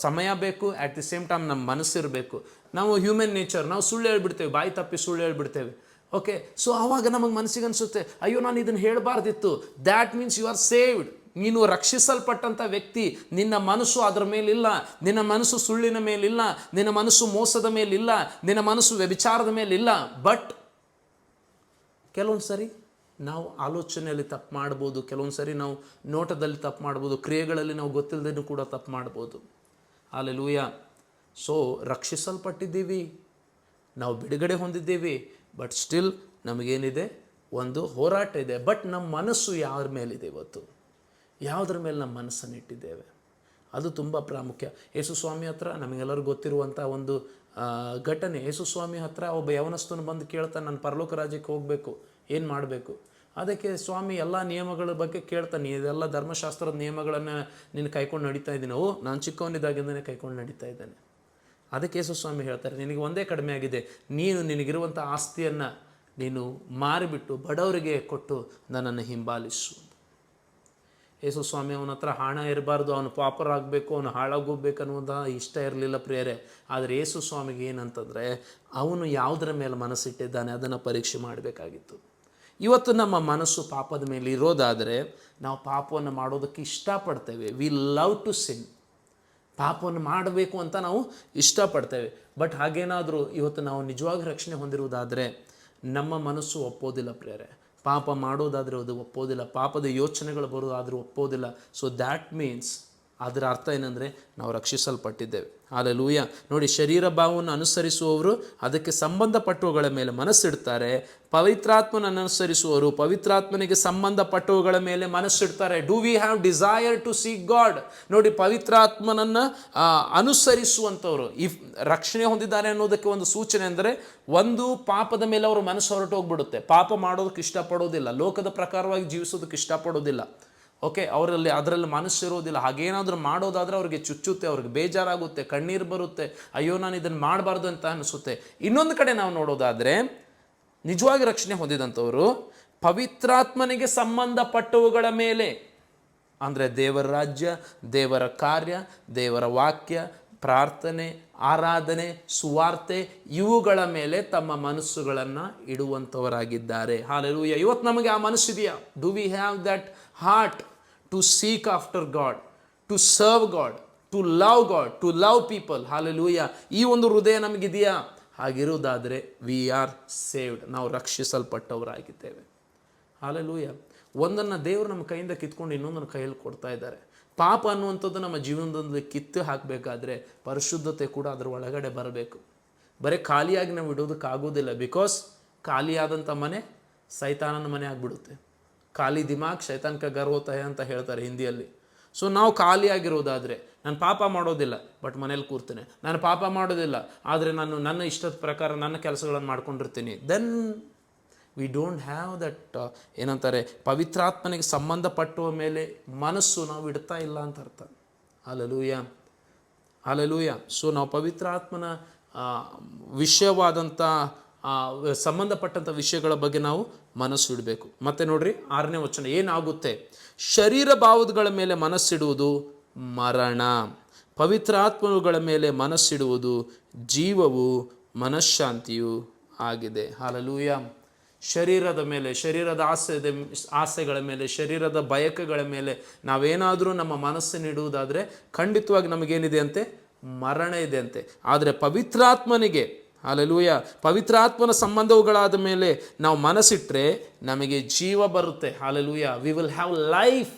ಅಟ್ ದಿ ಸೇಮ್ ಟೈಮ್ ನಮ್ಮ ಮನಸ್ಸಿರಬೇಕು. ನಾವು ಹ್ಯೂಮನ್ ನೇಚರ್, ನಾವು ಸುಳ್ಳು ಹೇಳ್ಬಿಡ್ತೇವೆ, ಬಾಯಿ ತಪ್ಪಿ ಸುಳ್ಳು ಹೇಳ್ಬಿಡ್ತೇವೆ. ಓಕೆ, ಸೊ ಆವಾಗ ನಮಗೆ ಮನಸ್ಸಿಗೆ ಅನಿಸುತ್ತೆ, ಅಯ್ಯೋ ನಾನು ಇದನ್ನು ಹೇಳಬಾರ್ದಿತ್ತು. That means you are saved. ನೀನು ರಕ್ಷಿಸಲ್ಪಟ್ಟಂಥ ವ್ಯಕ್ತಿ. ನಿನ್ನ ಮನಸ್ಸು ಅದರ ಮೇಲಿಲ್ಲ, ನಿನ್ನ ಮನಸ್ಸು ಸುಳ್ಳಿನ ಮೇಲಿಲ್ಲ, ನಿನ್ನ ಮನಸ್ಸು ಮೋಸದ ಮೇಲಿಲ್ಲ, ನಿನ್ನ ಮನಸ್ಸು ವ್ಯಭಿಚಾರದ ಮೇಲಿಲ್ಲ. ಬಟ್ ಕೆಲವೊಂದು ಸರಿ ನಾವು ಆಲೋಚನೆಯಲ್ಲಿ ತಪ್ಪು ಮಾಡ್ಬೋದು, ಕೆಲವೊಂದು ಸರಿ ನಾವು ನೋಟದಲ್ಲಿ ತಪ್ಪು ಮಾಡ್ಬೋದು, ಕ್ರಿಯೆಗಳಲ್ಲಿ ನಾವು ಗೊತ್ತಿಲ್ಲದೇನೂ ಕೂಡ ತಪ್ಪು ಮಾಡ್ಬೋದು. ಹಲ್ಲೆಲೂಯಾ. ಸೊ ರಕ್ಷಿಸಲ್ಪಟ್ಟಿದ್ದೀವಿ, ನಾವು ಬಿಡುಗಡೆ ಹೊಂದಿದ್ದೀವಿ, ಬಟ್ ಸ್ಟಿಲ್ ನಮಗೇನಿದೆ, ಒಂದು ಹೋರಾಟ ಇದೆ. ಬಟ್ ನಮ್ಮ ಮನಸ್ಸು ಯಾರ ಮೇಲಿದೆ ಇವತ್ತು? ಯಾವುದ್ರ ಮೇಲೆ ನಮ್ಮ ಮನಸ್ಸನ್ನು ಇಟ್ಟಿದ್ದೇವೆ? ಅದು ತುಂಬ ಪ್ರಾಮುಖ್ಯ. ಯೇಸು ಸ್ವಾಮಿ ಹತ್ರ ನಮಗೆಲ್ಲರಿಗೂ ಗೊತ್ತಿರುವಂಥ ಒಂದು ಘಟನೆ. ಯೇಸು ಸ್ವಾಮಿ ಹತ್ರ ಒಬ್ಬ ಯವನಸ್ಥನು ಬಂದು ಕೇಳ್ತಾನೆ, ನಾನು ಪರಲೋಕ ರಾಜ್ಯಕ್ಕೆ ಹೋಗಬೇಕು, ಏನು ಮಾಡಬೇಕು? ಅದಕ್ಕೆ ಸ್ವಾಮಿ ಎಲ್ಲ ನಿಯಮಗಳ ಬಗ್ಗೆ ಕೇಳ್ತಾನೆ. ಇದೆಲ್ಲ ಧರ್ಮಶಾಸ್ತ್ರದ ನಿಯಮಗಳನ್ನು ನೀನು ಕೈಕೊಂಡು ನಡೀತಾ ಇದ್ದೀನಿ. ನಾನು ಚಿಕ್ಕವನಿದ್ದಾಗಿಂದನೇ ಕೈಕೊಂಡು ನಡೀತಾ ಇದ್ದೇನೆ. ಅದಕ್ಕೆ ಯೇಸು ಸ್ವಾಮಿ ಹೇಳ್ತಾರೆ, ನಿನಗೆ ಒಂದೇ ಕಡಿಮೆ ಆಗಿದೆ, ನಿನಗಿರುವಂಥ ಆಸ್ತಿಯನ್ನು ನೀನು ಮಾರಿಬಿಟ್ಟು ಬಡವರಿಗೆ ಕೊಟ್ಟು ನನ್ನನ್ನು ಹಿಂಬಾಲಿಸು. ಯೇಸು ಸ್ವಾಮಿ ಅವನ ಹತ್ರ ಹಣ ಇರಬಾರ್ದು, ಅವನು ಪಾಪರಾಗಬೇಕು, ಅವನು ಹಾಳಾಗೋಗ್ಬೇಕು ಅನ್ನೋದ ಇಷ್ಟ ಇರಲಿಲ್ಲ ಪ್ರಿಯರೇ. ಆದರೆ ಯೇಸು ಸ್ವಾಮಿಗೆ ಏನಂತಂದರೆ, ಅವನು ಯಾವುದರ ಮೇಲೆ ಮನಸ್ಸಿಟ್ಟಿದ್ದಾನೆ ಅದನ್ನು ಪರೀಕ್ಷೆ ಮಾಡಬೇಕಾಗಿತ್ತು. ಇವತ್ತು ನಮ್ಮ ಮನಸ್ಸು ಪಾಪದ ಮೇಲೆ ಇರೋದಾದರೆ ನಾವು ಪಾಪವನ್ನು ಮಾಡೋದಕ್ಕೆ ಇಷ್ಟಪಡ್ತೇವೆ. We love to sin. ಪಾಪವನ್ನು ಮಾಡಬೇಕು ಅಂತ ನಾವು ಇಷ್ಟಪಡ್ತೇವೆ. ಬಟ್ ಹಾಗೇನಾದರೂ ಇವತ್ತು ನಾವು ನಿಜವಾಗಿ ರಕ್ಷಣೆ ಹೊಂದಿರುವುದಾದರೆ ನಮ್ಮ ಮನಸ್ಸು ಒಪ್ಪೋದಿಲ್ಲ ಪ್ರಿಯರೇ. ಪಾಪ ಮಾಡೋದಾದರೆ ಅದು ಒಪ್ಪೋದಿಲ್ಲ, ಪಾಪದ ಯೋಚನೆಗಳು ಬರೋದಾದರೂ ಒಪ್ಪೋದಿಲ್ಲ. ಸೊ ದ್ಯಾಟ್ ಮೀನ್ಸ್ ಅದರ ಅರ್ಥ ಏನಂದರೆ ನಾವು ರಕ್ಷಿಸಲ್ಪಟ್ಟಿದ್ದೇವೆ. ಹಲ್ಲೆಲೂಯಾ. ನೋಡಿ, ಶರೀರ ಭಾವವನ್ನು ಅನುಸರಿಸುವವರು ಅದಕ್ಕೆ ಸಂಬಂಧಪಟ್ಟವುಗಳ ಮೇಲೆ ಮನಸ್ಸಿಡ್ತಾರೆ. ಪವಿತ್ರಾತ್ಮನನ್ನು ಅನುಸರಿಸುವವರು ಪವಿತ್ರಾತ್ಮನಿಗೆ ಸಂಬಂಧಪಟ್ಟವುಗಳ ಮೇಲೆ ಮನಸ್ಸಿಡ್ತಾರೆ. Do we have desire to seek God? ನೋಡಿ, ಪವಿತ್ರಾತ್ಮನನ್ನು ಅನುಸರಿಸುವಂಥವ್ರು ರಕ್ಷಣೆ ಹೊಂದಿದ್ದಾರೆ ಅನ್ನೋದಕ್ಕೆ ಒಂದು ಸೂಚನೆ ಅಂದರೆ, ಒಂದು ಪಾಪದ ಮೇಲೆ ಅವರು ಮನಸ್ಸು ಹೊರಟು ಹೋಗ್ಬಿಡುತ್ತೆ. ಪಾಪ ಮಾಡೋದಕ್ಕೆ ಇಷ್ಟಪಡೋದಿಲ್ಲ, ಲೋಕದ ಪ್ರಕಾರವಾಗಿ ಜೀವಿಸೋದಕ್ಕೆ ಇಷ್ಟಪಡೋದಿಲ್ಲ. ಓಕೆ, ಅದರಲ್ಲಿ ಮನಸ್ಸಿರೋದಿಲ್ಲ. ಹಾಗೇನಾದರೂ ಮಾಡೋದಾದರೆ ಅವ್ರಿಗೆ ಚುಚ್ಚುತ್ತೆ, ಅವ್ರಿಗೆ ಬೇಜಾರಾಗುತ್ತೆ, ಕಣ್ಣೀರು ಬರುತ್ತೆ, ಅಯ್ಯೋ ನಾನು ಇದನ್ನು ಮಾಡಬಾರ್ದು ಅಂತ ಅನಿಸುತ್ತೆ. ಇನ್ನೊಂದು ಕಡೆ ನಾವು ನೋಡೋದಾದರೆ ನಿಜವಾಗಿ ರಕ್ಷಣೆ ಹೊಂದಿದಂಥವರು ಪವಿತ್ರಾತ್ಮನಿಗೆ ಸಂಬಂಧಪಟ್ಟವುಗಳ ಮೇಲೆ, ಅಂದರೆ ದೇವರ ರಾಜ್ಯ, ದೇವರ ಕಾರ್ಯ, ದೇವರ ವಾಕ್ಯ, ಪ್ರಾರ್ಥನೆ, ಆರಾಧನೆ, ಸುವಾರ್ತೆ, ಇವುಗಳ ಮೇಲೆ ತಮ್ಮ ಮನಸ್ಸುಗಳನ್ನು ಇಡುವಂಥವರಾಗಿದ್ದಾರೆ. ಹಲ್ಲೆಲೂಯಾ. ಇವತ್ತು ನಮಗೆ ಆ ಮನಸ್ಸಿದೆಯಾ? Do we have that heart to seek after God, to serve God, to love God, to love people? ಹಲ್ಲೆಲೂಯಾ. ಈ ಒಂದು ಹೃದಯ ನಮಗಿದೆಯಾ? ಹಾಗಿರುವುದಾದರೆ ವಿ ಆರ್ ಸೇವ್ಡ್, ನಾವು ರಕ್ಷಿಸಲ್ಪಟ್ಟವರಾಗಿದ್ದೇವೆ. ಹಲ್ಲೆಲೂಯಾ. ಒಂದನ್ನು ದೇವರು ನಮ್ಮ ಕೈಯಿಂದ ಕಿತ್ಕೊಂಡು ಇನ್ನೊಂದನ್ನು ಕೈಯಲ್ಲಿ ಕೊಡ್ತಾ ಇದ್ದಾರೆ. ಪಾಪ ಅನ್ನುವಂಥದ್ದು ನಮ್ಮ ಜೀವನದಲ್ಲಿ ಕಿತ್ತು ಹಾಕಬೇಕಾದ್ರೆ ಪರಿಶುದ್ಧತೆ ಕೂಡ ಅದರ ಒಳಗಡೆ ಬರಬೇಕು. ಬರೀ ಖಾಲಿಯಾಗಿ ನಾವು ಇಡೋದಕ್ಕಾಗೋದಿಲ್ಲ. ಬಿಕಾಸ್ ಖಾಲಿಯಾದಂಥ ಮನೆ ಸೈತಾನನ ಮನೆ ಆಗಿಬಿಡುತ್ತೆ. ಖಾಲಿ ದಿಮಾಗ್ ಶೈತಾನ್ ಕ ಘರ್ ಹೋತಾ ಹೈ ಅಂತ ಹೇಳ್ತಾರೆ ಹಿಂದಿಯಲ್ಲಿ. ಸೊ ನಾವು ಖಾಲಿಯಾಗಿರೋದಾದರೆ, ನಾನು ಪಾಪ ಮಾಡೋದಿಲ್ಲ ಬಟ್ ಮನೇಲಿ ಕೂರ್ತೇನೆ, ನಾನು ಪಾಪ ಮಾಡೋದಿಲ್ಲ ಆದರೆ ನಾನು ನನ್ನ ಇಷ್ಟದ ಪ್ರಕಾರ ನನ್ನ ಕೆಲಸಗಳನ್ನು ಮಾಡ್ಕೊಂಡಿರ್ತೀನಿ, then we don't have that ಏನಂತಾರೆ, ಪವಿತ್ರಾತ್ಮನಿಗೆ ಸಂಬಂಧಪಟ್ಟುವ ಮೇಲೆ ಮನಸ್ಸು ನಾವು ಇಡ್ತಾ ಇಲ್ಲ ಅಂತ ಅರ್ಥ. Hallelujah, hallelujah. ಸೊ ನಾವು ಪವಿತ್ರಾತ್ಮನ ವಿಷಯವಾದಂಥ ಸಂಬಂಧಪಟ್ಟಂಥ ವಿಷಯಗಳ ಬಗ್ಗೆ ನಾವು ಮನಸ್ಸು ಇಡಬೇಕು. ಮತ್ತು ನೋಡ್ರಿ 6ನೇ ವಚನ ಏನಾಗುತ್ತೆ? ಶರೀರ ಭಾವಗಳ ಮೇಲೆ ಮನಸ್ಸಿಡುವುದು ಮರಣ, ಪವಿತ್ರಾತ್ಮಗಳ ಮೇಲೆ ಮನಸ್ಸಿಡುವುದು ಜೀವವು ಮನಃಶಾಂತಿಯು ಆಗಿದೆ. ಹಲ್ಲೆಲೂಯಾ. ಶರೀರದ ಮೇಲೆ, ಶರೀರದ ಆಸೆಗಳ ಮೇಲೆ, ಶರೀರದ ಬಯಕೆಗಳ ಮೇಲೆ ನಾವೇನಾದರೂ ನಮ್ಮ ಮನಸ್ಸನ್ನಿಡುವುದಾದರೆ ಖಂಡಿತವಾಗಿ ನಮಗೇನಿದೆ ಅಂತೆ? ಮರಣ ಇದೆ ಅಂತೆ. ಆದರೆ ಪವಿತ್ರಾತ್ಮನಿಗೆ, ಹಲ್ಲೆಲೂಯಾ, ಪವಿತ್ರಾತ್ಮನ ಸಂಬಂಧವುಗಳಾದ ಮೇಲೆ ನಾವು ಮನಸ್ಸಿಟ್ಟರೆ ನಮಗೆ ಜೀವ ಬರುತ್ತೆ. Hallelujah. We will have life.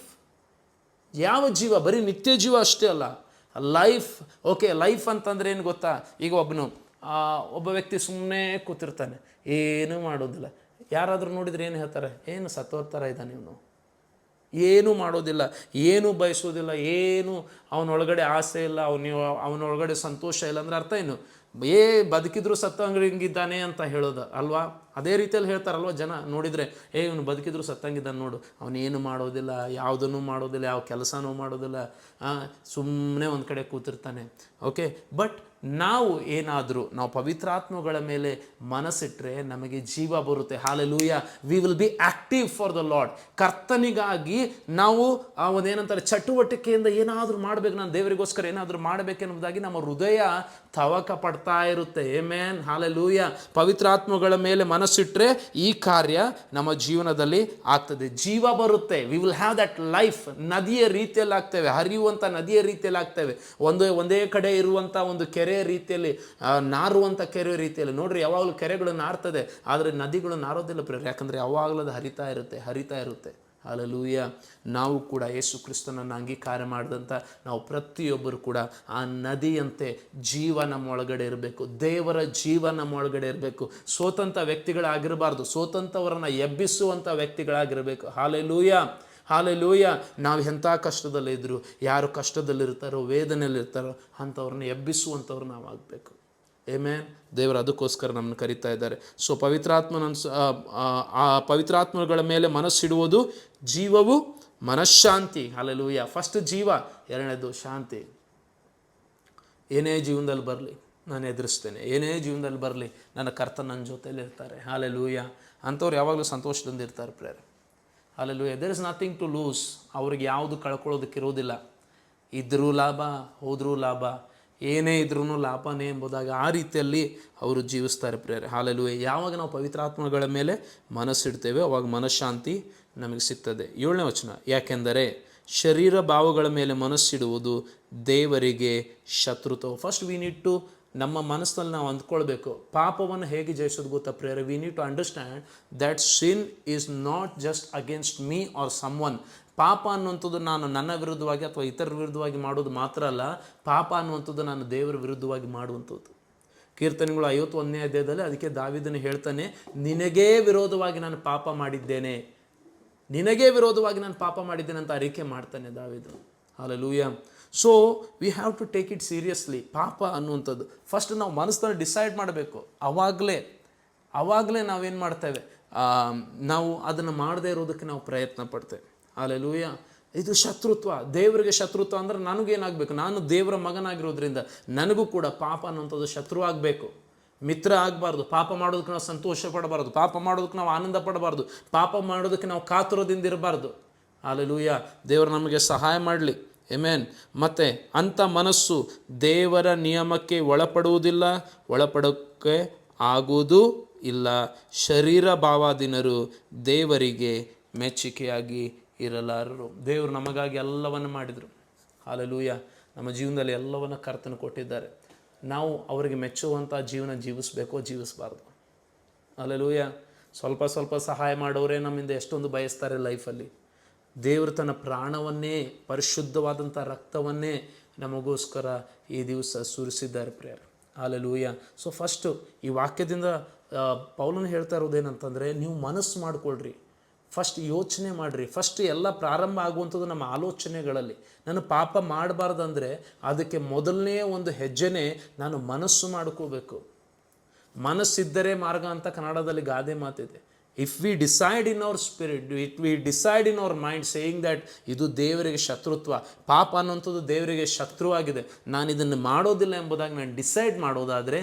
ಯಾವ ಜೀವ? ಬರೀ ನಿತ್ಯ ಜೀವ ಅಷ್ಟೇ ಅಲ್ಲ, ಲೈಫ್. ಓಕೆ, ಲೈಫ್ ಅಂತಂದರೆ ಏನು ಗೊತ್ತಾ? ಈಗ ಒಬ್ಬ ವ್ಯಕ್ತಿ ಸುಮ್ಮನೆ ಕೂತಿರ್ತಾನೆ, ಏನೂ ಮಾಡೋದಿಲ್ಲ. ಯಾರಾದರೂ ನೋಡಿದರೆ ಏನು ಹೇಳ್ತಾರೆ? ಏನು ಸತ್ತೋರ್ತಾರ ಇದ್ದಾನೆ ಇವನು, ಏನೂ ಮಾಡೋದಿಲ್ಲ, ಏನೂ ಬಯಸೋದಿಲ್ಲ, ಏನು ಅವನೊಳಗಡೆ ಆಸೆ ಇಲ್ಲ, ಅವನೊಳಗಡೆ ಸಂತೋಷ ಇಲ್ಲ. ಅಂದರೆ ಅರ್ಥ ಏನು? ಬದುಕಿದ್ರು ಸತ್ತಂಗಿದ್ದಾನೆ ಅಂತ ಹೇಳೋದು ಅಲ್ವಾ? ಅದೇ ರೀತಿಯಲ್ಲಿ ಹೇಳ್ತಾರಲ್ವ ಜನ ನೋಡಿದರೆ, ಇವನು ಬದುಕಿದ್ರು ಸತ್ತಂಗಿದ್ದಾನೆ ನೋಡು, ಅವನೇನು ಮಾಡೋದಿಲ್ಲ, ಯಾವುದನ್ನು ಮಾಡೋದಿಲ್ಲ, ಯಾವ ಕೆಲಸನೂ ಮಾಡೋದಿಲ್ಲ, ಸುಮ್ಮನೆ ಒಂದು ಕಡೆ ಕೂತಿರ್ತಾನೆ. ಓಕೆ, ಬಟ್ ನಾವು ಪವಿತ್ರಾತ್ಮಗಳ ಮೇಲೆ ಮನಸ್ಸಿಟ್ರೆ ನಮಗೆ ಜೀವ ಬರುತ್ತೆ. ಹಾಲೆಲೂಯ. We will be active for the Lord. ಕರ್ತನಿಗಾಗಿ ನಾವು ಒಂದೇನಂತಾರೆ ಚಟುವಟಿಕೆಯಿಂದ ಏನಾದರೂ ಮಾಡಬೇಕು, ನಾನು ದೇವರಿಗೋಸ್ಕರ ಏನಾದರೂ ಮಾಡಬೇಕೆನ್ನುವುದಾಗಿ ನಮ್ಮ ಹೃದಯ ತವಕ ಪಡ್ತಾ ಇರುತ್ತೆ. ಆಮೆನ್. ಹಾಲೆಲೂಯ. ಪವಿತ್ರಾತ್ಮಗಳ ಮೇಲೆ ಮನಸ್ಸಿಟ್ರೆ ಈ ಕಾರ್ಯ ನಮ್ಮ ಜೀವನದಲ್ಲಿ ಆಗ್ತದೆ, ಜೀವ ಬರುತ್ತೆ. We will have that life. ನದಿಯ ರೀತಿಯಲ್ಲಿ ಆಗ್ತೇವೆ, ಹರಿಯುವಂಥ ನದಿಯ ರೀತಿಯಲ್ಲಿ ಆಗ್ತೇವೆ. ಒಂದೇ ಕಡೆ ಇರುವಂಥ ಒಂದು ಕೆರೆ ರೀತಿಯಲ್ಲಿ, ನಾರುವಂಥ ಕೆರೆ ರೀತಿಯಲ್ಲಿ. ನೋಡ್ರಿ, ಯಾವಾಗಲೂ ಕೆರೆಗಳು ನಾರ್ತದೆ, ಆದರೆ ನದಿಗಳು ನಾರೋದಿಲ್ಲ ಪ್ರೇರೆ. ಯಾಕಂದರೆ ಯಾವಾಗಲೂ ಅದು ಹರಿತಾ ಇರುತ್ತೆ. ಹಾಲೆಲೂಯ. ನಾವು ಕೂಡ ಯೇಸು ಕ್ರಿಸ್ತನನ್ನು ಅಂಗೀಕಾರ ಮಾಡಿದಂಥ ನಾವು ಪ್ರತಿಯೊಬ್ಬರು ಕೂಡ ಆ ನದಿಯಂತೆ ಜೀವ ನಮ್ಮ ಒಳಗಡೆ ಇರಬೇಕು. ದೇವರ ಜೀವ ನಮ್ಮ ಒಳಗಡೆ ಇರಬೇಕು. ಸ್ವತಂತ್ರ ವ್ಯಕ್ತಿಗಳಾಗಿರಬಾರ್ದು, ಸ್ವತಂತ್ರವರನ್ನು ಎಬ್ಬಿಸುವಂಥ ವ್ಯಕ್ತಿಗಳಾಗಿರಬೇಕು. ಹಾಲೆಲೂಯ. ನಾವು ಎಂಥ ಕಷ್ಟದಲ್ಲಿದ್ದರು, ಯಾರು ಕಷ್ಟದಲ್ಲಿರ್ತಾರೋ, ವೇದನೆಯಲ್ಲಿರ್ತಾರೋ ಅಂಥವ್ರನ್ನ ಎಬ್ಬಿಸುವಂಥವ್ರು ನಾವು ಆಗಬೇಕು. ಆಮೆನ್. ದೇವರು ಅದಕ್ಕೋಸ್ಕರ ನಮ್ಮನ್ನು ಕರೀತಾ ಇದ್ದಾರೆ. ಸೊ ಆ ಪವಿತ್ರಾತ್ಮಗಳ ಮೇಲೆ ಮನಸ್ಸಿಡುವುದು ಜೀವವು, ಮನಃಶಾಂತಿ. ಹಾಲೆಲೂಯ. ಫಸ್ಟ್ ಜೀವ, ಎರಡನೇದು ಶಾಂತಿ. ಏನೇ ಜೀವನದಲ್ಲಿ ಬರಲಿ ನಾನು ಎದುರಿಸ್ತೇನೆ, ಏನೇ ಜೀವನದಲ್ಲಿ ಬರಲಿ ನನ್ನ ಕರ್ತನ ನನ್ನ ಜೊತೆಯಲ್ಲಿ ಇರ್ತಾರೆ. ಹಾಲೆಲೂಯ. ಅಂಥವ್ರು ಯಾವಾಗಲೂ ಸಂತೋಷದಿಂದ ಇರ್ತಾರೆ ಪ್ರೇರೆ. Hallelujah. There is nothing to lose. ಅವ್ರಿಗೆ ಯಾವುದು ಕಳ್ಕೊಳ್ಳೋದಕ್ಕಿರೋದಿಲ್ಲ. ಇದ್ರೂ ಲಾಭ, ಹೋದ್ರೂ ಲಾಭ, ಏನೇ ಇದ್ರೂ ಲಾಭನೇ ಎಂಬುದಾಗಿ ಆ ರೀತಿಯಲ್ಲಿ ಅವರು ಜೀವಿಸ್ತಾರೆ ಪ್ರೇರೆ. ಹಾಲೆಲೂಯ. ಯಾವಾಗ ನಾವು ಪವಿತ್ರಾತ್ಮಗಳ ಮೇಲೆ ಮನಸ್ಸಿಡ್ತೇವೆ ಅವಾಗ ಮನಃಶಾಂತಿ ನಮಗೆ ಸಿಗ್ತದೆ. 7ನೇ ವಚನ, ಯಾಕೆಂದರೆ ಶರೀರ ಭಾವಗಳ ಮೇಲೆ ಮನಸ್ಸಿಡುವುದು ದೇವರಿಗೆ ಶತ್ರುತ್ವ. ಫಸ್ಟ್ ವಿ ನೀಡ್ ಟು, ನಮ್ಮ ಮನಸ್ಸಿನಲ್ಲಿ ನಾವು ಅಂದ್ಕೊಳ್ಬೇಕು, ಪಾಪವನ್ನು ಹೇಗೆ ಜಯಿಸೋದು ಗೊತ್ತಾ ಪ್ರೇರೆ? We need to understand that sin is not just against me or someone. ಪಾಪ ಅನ್ನುವಂಥದ್ದು ನಾನು ನನ್ನ ವಿರುದ್ಧವಾಗಿ ಅಥವಾ ಇತರರ ವಿರುದ್ಧವಾಗಿ ಮಾಡೋದು ಮಾತ್ರ ಅಲ್ಲ, ಪಾಪ ಅನ್ನುವಂಥದ್ದು ನಾನು ದೇವರ ವಿರುದ್ಧವಾಗಿ ಮಾಡುವಂಥದ್ದು. ಕೀರ್ತನೆಗಳು 51ನೇ ಅಧ್ಯಾಯದಲ್ಲಿ ಅದಕ್ಕೆ ದಾವೀದನು ಹೇಳ್ತಾನೆ, ನಿನಗೇ ವಿರೋಧವಾಗಿ ನಾನು ಪಾಪ ಮಾಡಿದ್ದೇನೆ ಅಂತ ಅರಿಕೆ ಮಾಡ್ತಾನೆ ದಾವೀದನು. Hallelujah. So we have to take it seriously. ಪಾಪ ಅನ್ನುವಂಥದ್ದು ಫಸ್ಟ್ ನಾವು ಮನಸ್ಸಲ್ಲಿ ಡಿಸೈಡ್ ಮಾಡಬೇಕು. ಆವಾಗಲೇ ನಾವೇನು ಮಾಡ್ತೇವೆ, ನಾವು ಅದನ್ನು ಮಾಡದೇ ಇರೋದಕ್ಕೆ ನಾವು ಪ್ರಯತ್ನ ಪಡ್ತೇವೆ. ಹಾಲೆಲೂಯ. ಇದು ಶತ್ರುತ್ವ, ದೇವರಿಗೆ ಶತ್ರುತ್ವ. ಅಂದರೆ ನನಗೇನಾಗಬೇಕು, ನಾನು ದೇವರ ಮಗನಾಗಿರೋದ್ರಿಂದ ನನಗೂ ಕೂಡ ಪಾಪ ಅನ್ನುವಂಥದ್ದು ಶತ್ರು ಆಗಬೇಕು, ಮಿತ್ರ ಆಗಬಾರ್ದು. ಪಾಪ ಮಾಡೋದಕ್ಕೆ ನಾವು ಸಂತೋಷ ಪಡಬಾರ್ದು, ಪಾಪ ಮಾಡೋದಕ್ಕೆ ನಾವು ಆನಂದ ಪಡಬಾರ್ದು, ಪಾಪ ಮಾಡೋದಕ್ಕೆ ನಾವು ಕಾತುರದಿಂದ ಇರಬಾರ್ದು. ಹಾಲೆಲೂಯ. ದೇವರು ನಮಗೆ ಸಹಾಯ ಮಾಡಲಿ. ಆಮೆನ್. ಮತ್ತು ಅಂಥ ಮನಸ್ಸು ದೇವರ ನಿಯಮಕ್ಕೆ ಒಳಪಡೋಕ್ಕೆ ಆಗುವುದೂ ಇಲ್ಲ. ಶರೀರ ಭಾವಾಧೀನರು ದೇವರಿಗೆ ಮೆಚ್ಚುಗೆಯಾಗಿ ಇರಲಾರರು. ದೇವರು ನಮಗಾಗಿ ಎಲ್ಲವನ್ನು ಮಾಡಿದರು. ಹಾಲೆಲೂಯ. ನಮ್ಮ ಜೀವನದಲ್ಲಿ ಎಲ್ಲವನ್ನು ಕರ್ತನು ಕೊಟ್ಟಿದ್ದಾರೆ. ನಾವು ಅವರಿಗೆ ಮೆಚ್ಚುವಂಥ ಜೀವನ ಜೀವಿಸಬಾರ್ದು. ಹಾಲೆಲೂಯ. ಸ್ವಲ್ಪ ಸಹಾಯ ಮಾಡೋರೇ ನಮ್ಮಿಂದ ಎಷ್ಟೊಂದು ಬಯಸ್ತಾರೆ ಲೈಫಲ್ಲಿ. ದೇವರು ತನ್ನ ಪ್ರಾಣವನ್ನೇ, ಪರಿಶುದ್ಧವಾದಂಥ ರಕ್ತವನ್ನೇ ನಮಗೋಸ್ಕರ ಈ ದಿವಸ ಸುರಿಸಿದ್ದಾರೆ ಪ್ರೇಯರ್. ಹಾಲೆಲೂಯ. ಸೊ ಫಸ್ಟು ಈ ವಾಕ್ಯದಿಂದ ಪೌಲನು ಹೇಳ್ತಾ ಇರೋದೇನಂತಂದರೆ, ನೀವು ಮನಸ್ಸು ಮಾಡಿಕೊಳ್ರಿ, ಫಸ್ಟ್ ಯೋಚನೆ ಮಾಡಿರಿ. ಫಸ್ಟ್ ಎಲ್ಲ ಪ್ರಾರಂಭ ಆಗುವಂಥದ್ದು ನಮ್ಮ ಆಲೋಚನೆಗಳಲ್ಲಿ. ನಾನು ಪಾಪ ಮಾಡಬಾರ್ದಂದ್ರೆ ಅದಕ್ಕೆ ಮೊದಲನೇ ಒಂದು ಹೆಜ್ಜೆನೇ ನಾನು ಮನಸ್ಸು ಮಾಡ್ಕೋಬೇಕು. ಮನಸ್ಸಿದ್ದರೆ ಮಾರ್ಗ ಅಂತ ಕನ್ನಡದಲ್ಲಿ ಗಾದೆ ಮಾತಿದೆ. If we decide in our spirit, we decide in our mind saying that ಇದು ದೇವರಿಗೆ ಶತ್ರುತ್ವ, ಪಾಪ ಅನ್ನುವಂಥದ್ದು ದೇವರಿಗೆ ಶತ್ರುವಾಗಿದೆ, ನಾನು ಇದನ್ನು ಮಾಡೋದಿಲ್ಲ ಎಂಬುದಾಗಿ ನಾನು ಡಿಸೈಡ್ ಮಾಡೋದಾದರೆ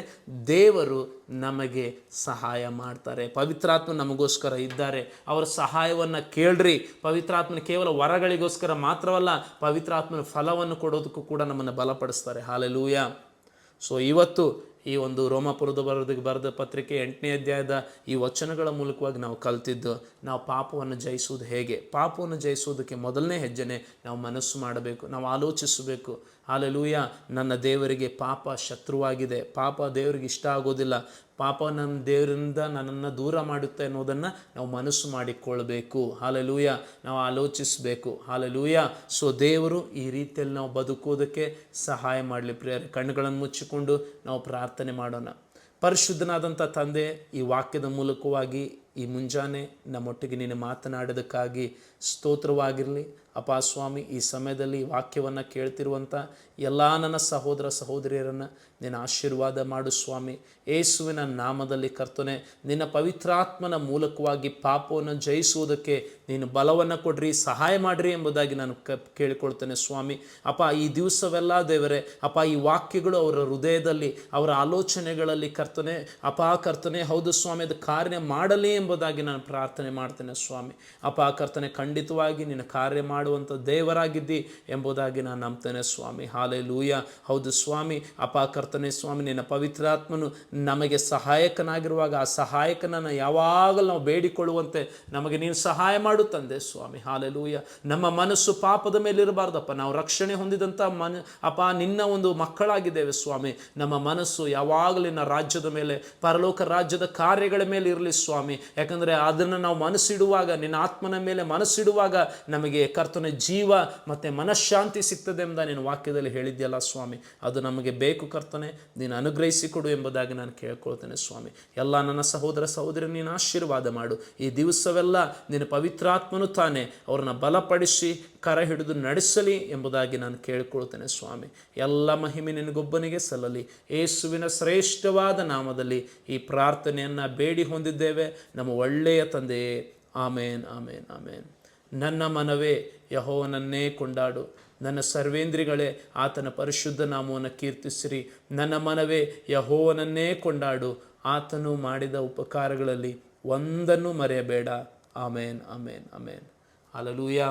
ದೇವರು ನಮಗೆ ಸಹಾಯ ಮಾಡ್ತಾರೆ. ಪವಿತ್ರಾತ್ಮ ನಮಗೋಸ್ಕರ ಇದ್ದಾರೆ. ಅವರ ಸಹಾಯವನ್ನು ಕೇಳ್ರಿ. ಪವಿತ್ರಾತ್ಮನ ಕೇವಲ ವರಗಳಿಗೋಸ್ಕರ ಮಾತ್ರವಲ್ಲ, ಪವಿತ್ರಾತ್ಮನ ಫಲವನ್ನು ಕೊಡೋದಕ್ಕೂ ಕೂಡ ನಮ್ಮನ್ನು ಬಲಪಡಿಸ್ತಾರೆ. ಹಾಲೆಲೂಯ. ಸೊ ಇವತ್ತು ಈ ಒಂದು ರೋಮಾಪುರದ ಬರೆದ ಪತ್ರಿಕೆ 8ನೇ ಅಧ್ಯಾಯದ ಈ ವಚನಗಳ ಮೂಲಕವಾಗಿ ನಾವು ಕಲ್ತಿದ್ದು, ನಾವು ಪಾಪವನ್ನು ಜಯಿಸುವುದು ಹೇಗೆ. ಪಾಪವನ್ನು ಜಯಿಸುವುದಕ್ಕೆ ಮೊದಲನೇ ಹೆಜ್ಜೆನೇ ನಾವು ಮನಸ್ಸು ಮಾಡಬೇಕು, ನಾವು ಆಲೋಚಿಸಬೇಕು. ಹಾಲೆಲೂಯ. ನನ್ನ ದೇವರಿಗೆ ಪಾಪ ಶತ್ರುವಾಗಿದೆ, ಪಾಪ ದೇವರಿಗೆ ಇಷ್ಟ ಆಗೋದಿಲ್ಲ, ಪಾಪ ನನ್ನ ದೇವರಿಂದ ನನ್ನನ್ನು ದೂರ ಮಾಡುತ್ತೆ ಅನ್ನೋದನ್ನು ನಾವು ಮನಸ್ಸು ಮಾಡಿಕೊಳ್ಬೇಕು. ಹಾಲೆಲೂಯ. ನಾವು ಆಲೋಚಿಸಬೇಕು. ಹಾಲೆಲೂಯ. ಸೊ ದೇವರು ಈ ರೀತಿಯಲ್ಲಿ ನಾವು ಬದುಕೋದಕ್ಕೆ ಸಹಾಯ ಮಾಡಲಿ ಪ್ರಿಯರೇ. ಕಣ್ಣುಗಳನ್ನು ಮುಚ್ಚಿಕೊಂಡು ನಾವು ಪ್ರಾರ್ಥನೆ ಮಾಡೋಣ. ಪರಿಶುದ್ಧನಾದಂಥ ತಂದೆ, ಈ ವಾಕ್ಯದ ಮೂಲಕವಾಗಿ ಈ ಮುಂಜಾನೆ ನಮ್ಮೊಟ್ಟಿಗೆ ನೀನು ಮಾತನಾಡೋದಕ್ಕಾಗಿ ಸ್ತೋತ್ರವಾಗಿರಲಿ. ಅಪ್ಪ ಸ್ವಾಮಿ, ಈ ಸಮಯದಲ್ಲಿ ವಾಕ್ಯವನ್ನು ಕೇಳ್ತಿರುವಂಥ ಎಲ್ಲ ನನ್ನ ಸಹೋದರ ಸಹೋದರಿಯರನ್ನು ನಿನ್ನ ಆಶೀರ್ವಾದ ಮಾಡು ಸ್ವಾಮಿ. ಯೇಸುವಿನ ನಾಮದಲ್ಲಿ ಕರ್ತನೆ, ನಿನ್ನ ಪವಿತ್ರಾತ್ಮನ ಮೂಲಕವಾಗಿ ಪಾಪವನ್ನು ಜಯಿಸುವುದಕ್ಕೆ ನೀನು ಬಲವನ್ನು ಕೊಡ್ರಿ, ಸಹಾಯ ಮಾಡಿರಿ ಎಂಬುದಾಗಿ ನಾನು ಕೇಳಿಕೊಳ್ತೇನೆ ಸ್ವಾಮಿ. ಅಪ್ಪ, ಈ ದಿವಸವೆಲ್ಲ ದೇವರೇ ಅಪ್ಪ, ಈ ವಾಕ್ಯಗಳು ಅವರ ಹೃದಯದಲ್ಲಿ, ಅವರ ಆಲೋಚನೆಗಳಲ್ಲಿ ಕರ್ತನೆ ಕರ್ತನೆ ಹೌದು ಸ್ವಾಮಿ, ಅದು ಕಾರ್ಯ ಮಾಡಲಿ ಎಂಬುದಾಗಿ ನಾನು ಪ್ರಾರ್ಥನೆ ಮಾಡ್ತೇನೆ ಸ್ವಾಮಿ. ಕರ್ತನೆ, ಖಂಡಿತವಾಗಿ ನಿನ್ನ ಕಾರ್ಯ ಮಾಡುವಂಥ ದೇವರಾಗಿದ್ದಿ ಎಂಬುದಾಗಿ ನಾನು ನಂಬ್ತೇನೆ ಸ್ವಾಮಿ. ಹಾಲೆಲೂಯ. ಹೌದು ಸ್ವಾಮಿ. ಕರ್ತನೆ ಸ್ವಾಮಿ, ನಿನ್ನ ಪವಿತ್ರಾತ್ಮನು ನಮಗೆ ಸಹಾಯಕನಾಗಿರುವಾಗ ಆ ಸಹಾಯಕನನ್ನು ಯಾವಾಗಲೂ ನಾವು ಬೇಡಿಕೊಳ್ಳುವಂತೆ ನಮಗೆ ನೀನು ಸಹಾಯ ಮಾಡು ತಂದೆ ಸ್ವಾಮಿ. ಹಾಲೆಲೂಯ. ನಮ್ಮ ಮನಸ್ಸು ಪಾಪದ ಮೇಲೆ ಇರಬಾರ್ದಪ್ಪ. ನಾವು ರಕ್ಷಣೆ ಹೊಂದಿದಂಥ ನಿನ್ನ ಒಂದು ಮಕ್ಕಳಾಗಿದ್ದೇವೆ ಸ್ವಾಮಿ. ನಮ್ಮ ಮನಸ್ಸು ಯಾವಾಗಲೂ ನಿನ್ನ ರಾಜ್ಯದ ಮೇಲೆ, ಪರಲೋಕ ರಾಜ್ಯದ ಕಾರ್ಯಗಳ ಮೇಲೆ ಇರಲಿ ಸ್ವಾಮಿ. ಯಾಕಂದರೆ ಅದನ್ನು ನಾವು ಮನಸ್ಸಿಡುವಾಗ, ನಿನ್ನ ಆತ್ಮನ ಮೇಲೆ ಮನಸ್ಸಿಡುವಾಗ ನಮಗೆ ಕರ್ತನೆ ಜೀವ ಮತ್ತು ಮನಃಶಾಂತಿ ಸಿಗ್ತದೆ ಎಂಬ ನೀನು ವಾಕ್ಯದಲ್ಲಿ ಹೇಳಿದ್ಯಲ್ಲ ಸ್ವಾಮಿ. ಅದು ನಮಗೆ ಬೇಕು ಕರ್ತನೆ, ನೀನು ಅನುಗ್ರಹಿಸಿಕೊಡು ಎಂಬುದಾಗಿ ನಾನು ಕೇಳ್ಕೊಳ್ತೇನೆ ಸ್ವಾಮಿ. ಎಲ್ಲ ನನ್ನ ಸಹೋದರ ಸಹೋದರಿ ನೀನು ಆಶೀರ್ವಾದ ಮಾಡು. ಈ ದಿವಸವೆಲ್ಲ ನಿನ್ನ ಪವಿತ್ರಾತ್ಮನು ತಾನೇ ಅವ್ರನ್ನ ಬಲಪಡಿಸಿ ಕರ ಹಿಡಿದು ನಡೆಸಲಿ ಎಂಬುದಾಗಿ ನಾನು ಕೇಳಿಕೊಳ್ತೇನೆ ಸ್ವಾಮಿ. ಎಲ್ಲ ಮಹಿಮೆ ನಿನಗೊಬ್ಬನಿಗೆ ಸಲ್ಲಲಿ. ಯೇಸುವಿನ ಶ್ರೇಷ್ಠವಾದ ನಾಮದಲ್ಲಿ ಈ ಪ್ರಾರ್ಥನೆಯನ್ನು ಬೇಡಿ ಹೊಂದಿದ್ದೇವೆ ನಮ್ಮ ಒಳ್ಳೆಯ ತಂದೆಯೇ. ಆಮೇನ್, ಆಮೇನ್, ಆಮೇನ್. ನನ್ನ ಮನವೇ ಯೆಹೋವನನ್ನೇ ಕೊಂಡಾಡು, ನನ್ನ ಸರ್ವೇಂದ್ರಿಗಳೇ ಆತನ ಪರಿಶುದ್ಧ ನಾಮವನ್ನು ಕೀರ್ತಿಸಿರಿ. ನನ್ನ ಮನವೇ ಯೆಹೋವನನ್ನೇ ಕೊಂಡಾಡು, ಆತನು ಮಾಡಿದ ಉಪಕಾರಗಳಲ್ಲಿ ಒಂದನ್ನು ಮರೆಯಬೇಡ. ಆಮೇನ್, ಆಮೇನ್, ಆಮೇನ್. ಹಲ್ಲೆಲೂಯಾ.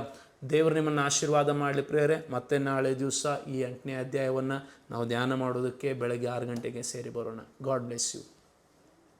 ದೇವರು ನಿಮ್ಮನ್ನು ಆಶೀರ್ವಾದ ಮಾಡಲಿ ಪ್ರಿಯರೇ. ಮತ್ತೆ ನಾಳೆ ದಿವಸ ಈ 8ನೇ ಅಧ್ಯಾಯವನ್ನು ನಾವು ಧ್ಯಾನ ಮಾಡೋದಕ್ಕೆ ಬೆಳಗ್ಗೆ 6 ಗಂಟೆಗೆ ಸೇರಿ ಬರೋಣ. God bless you.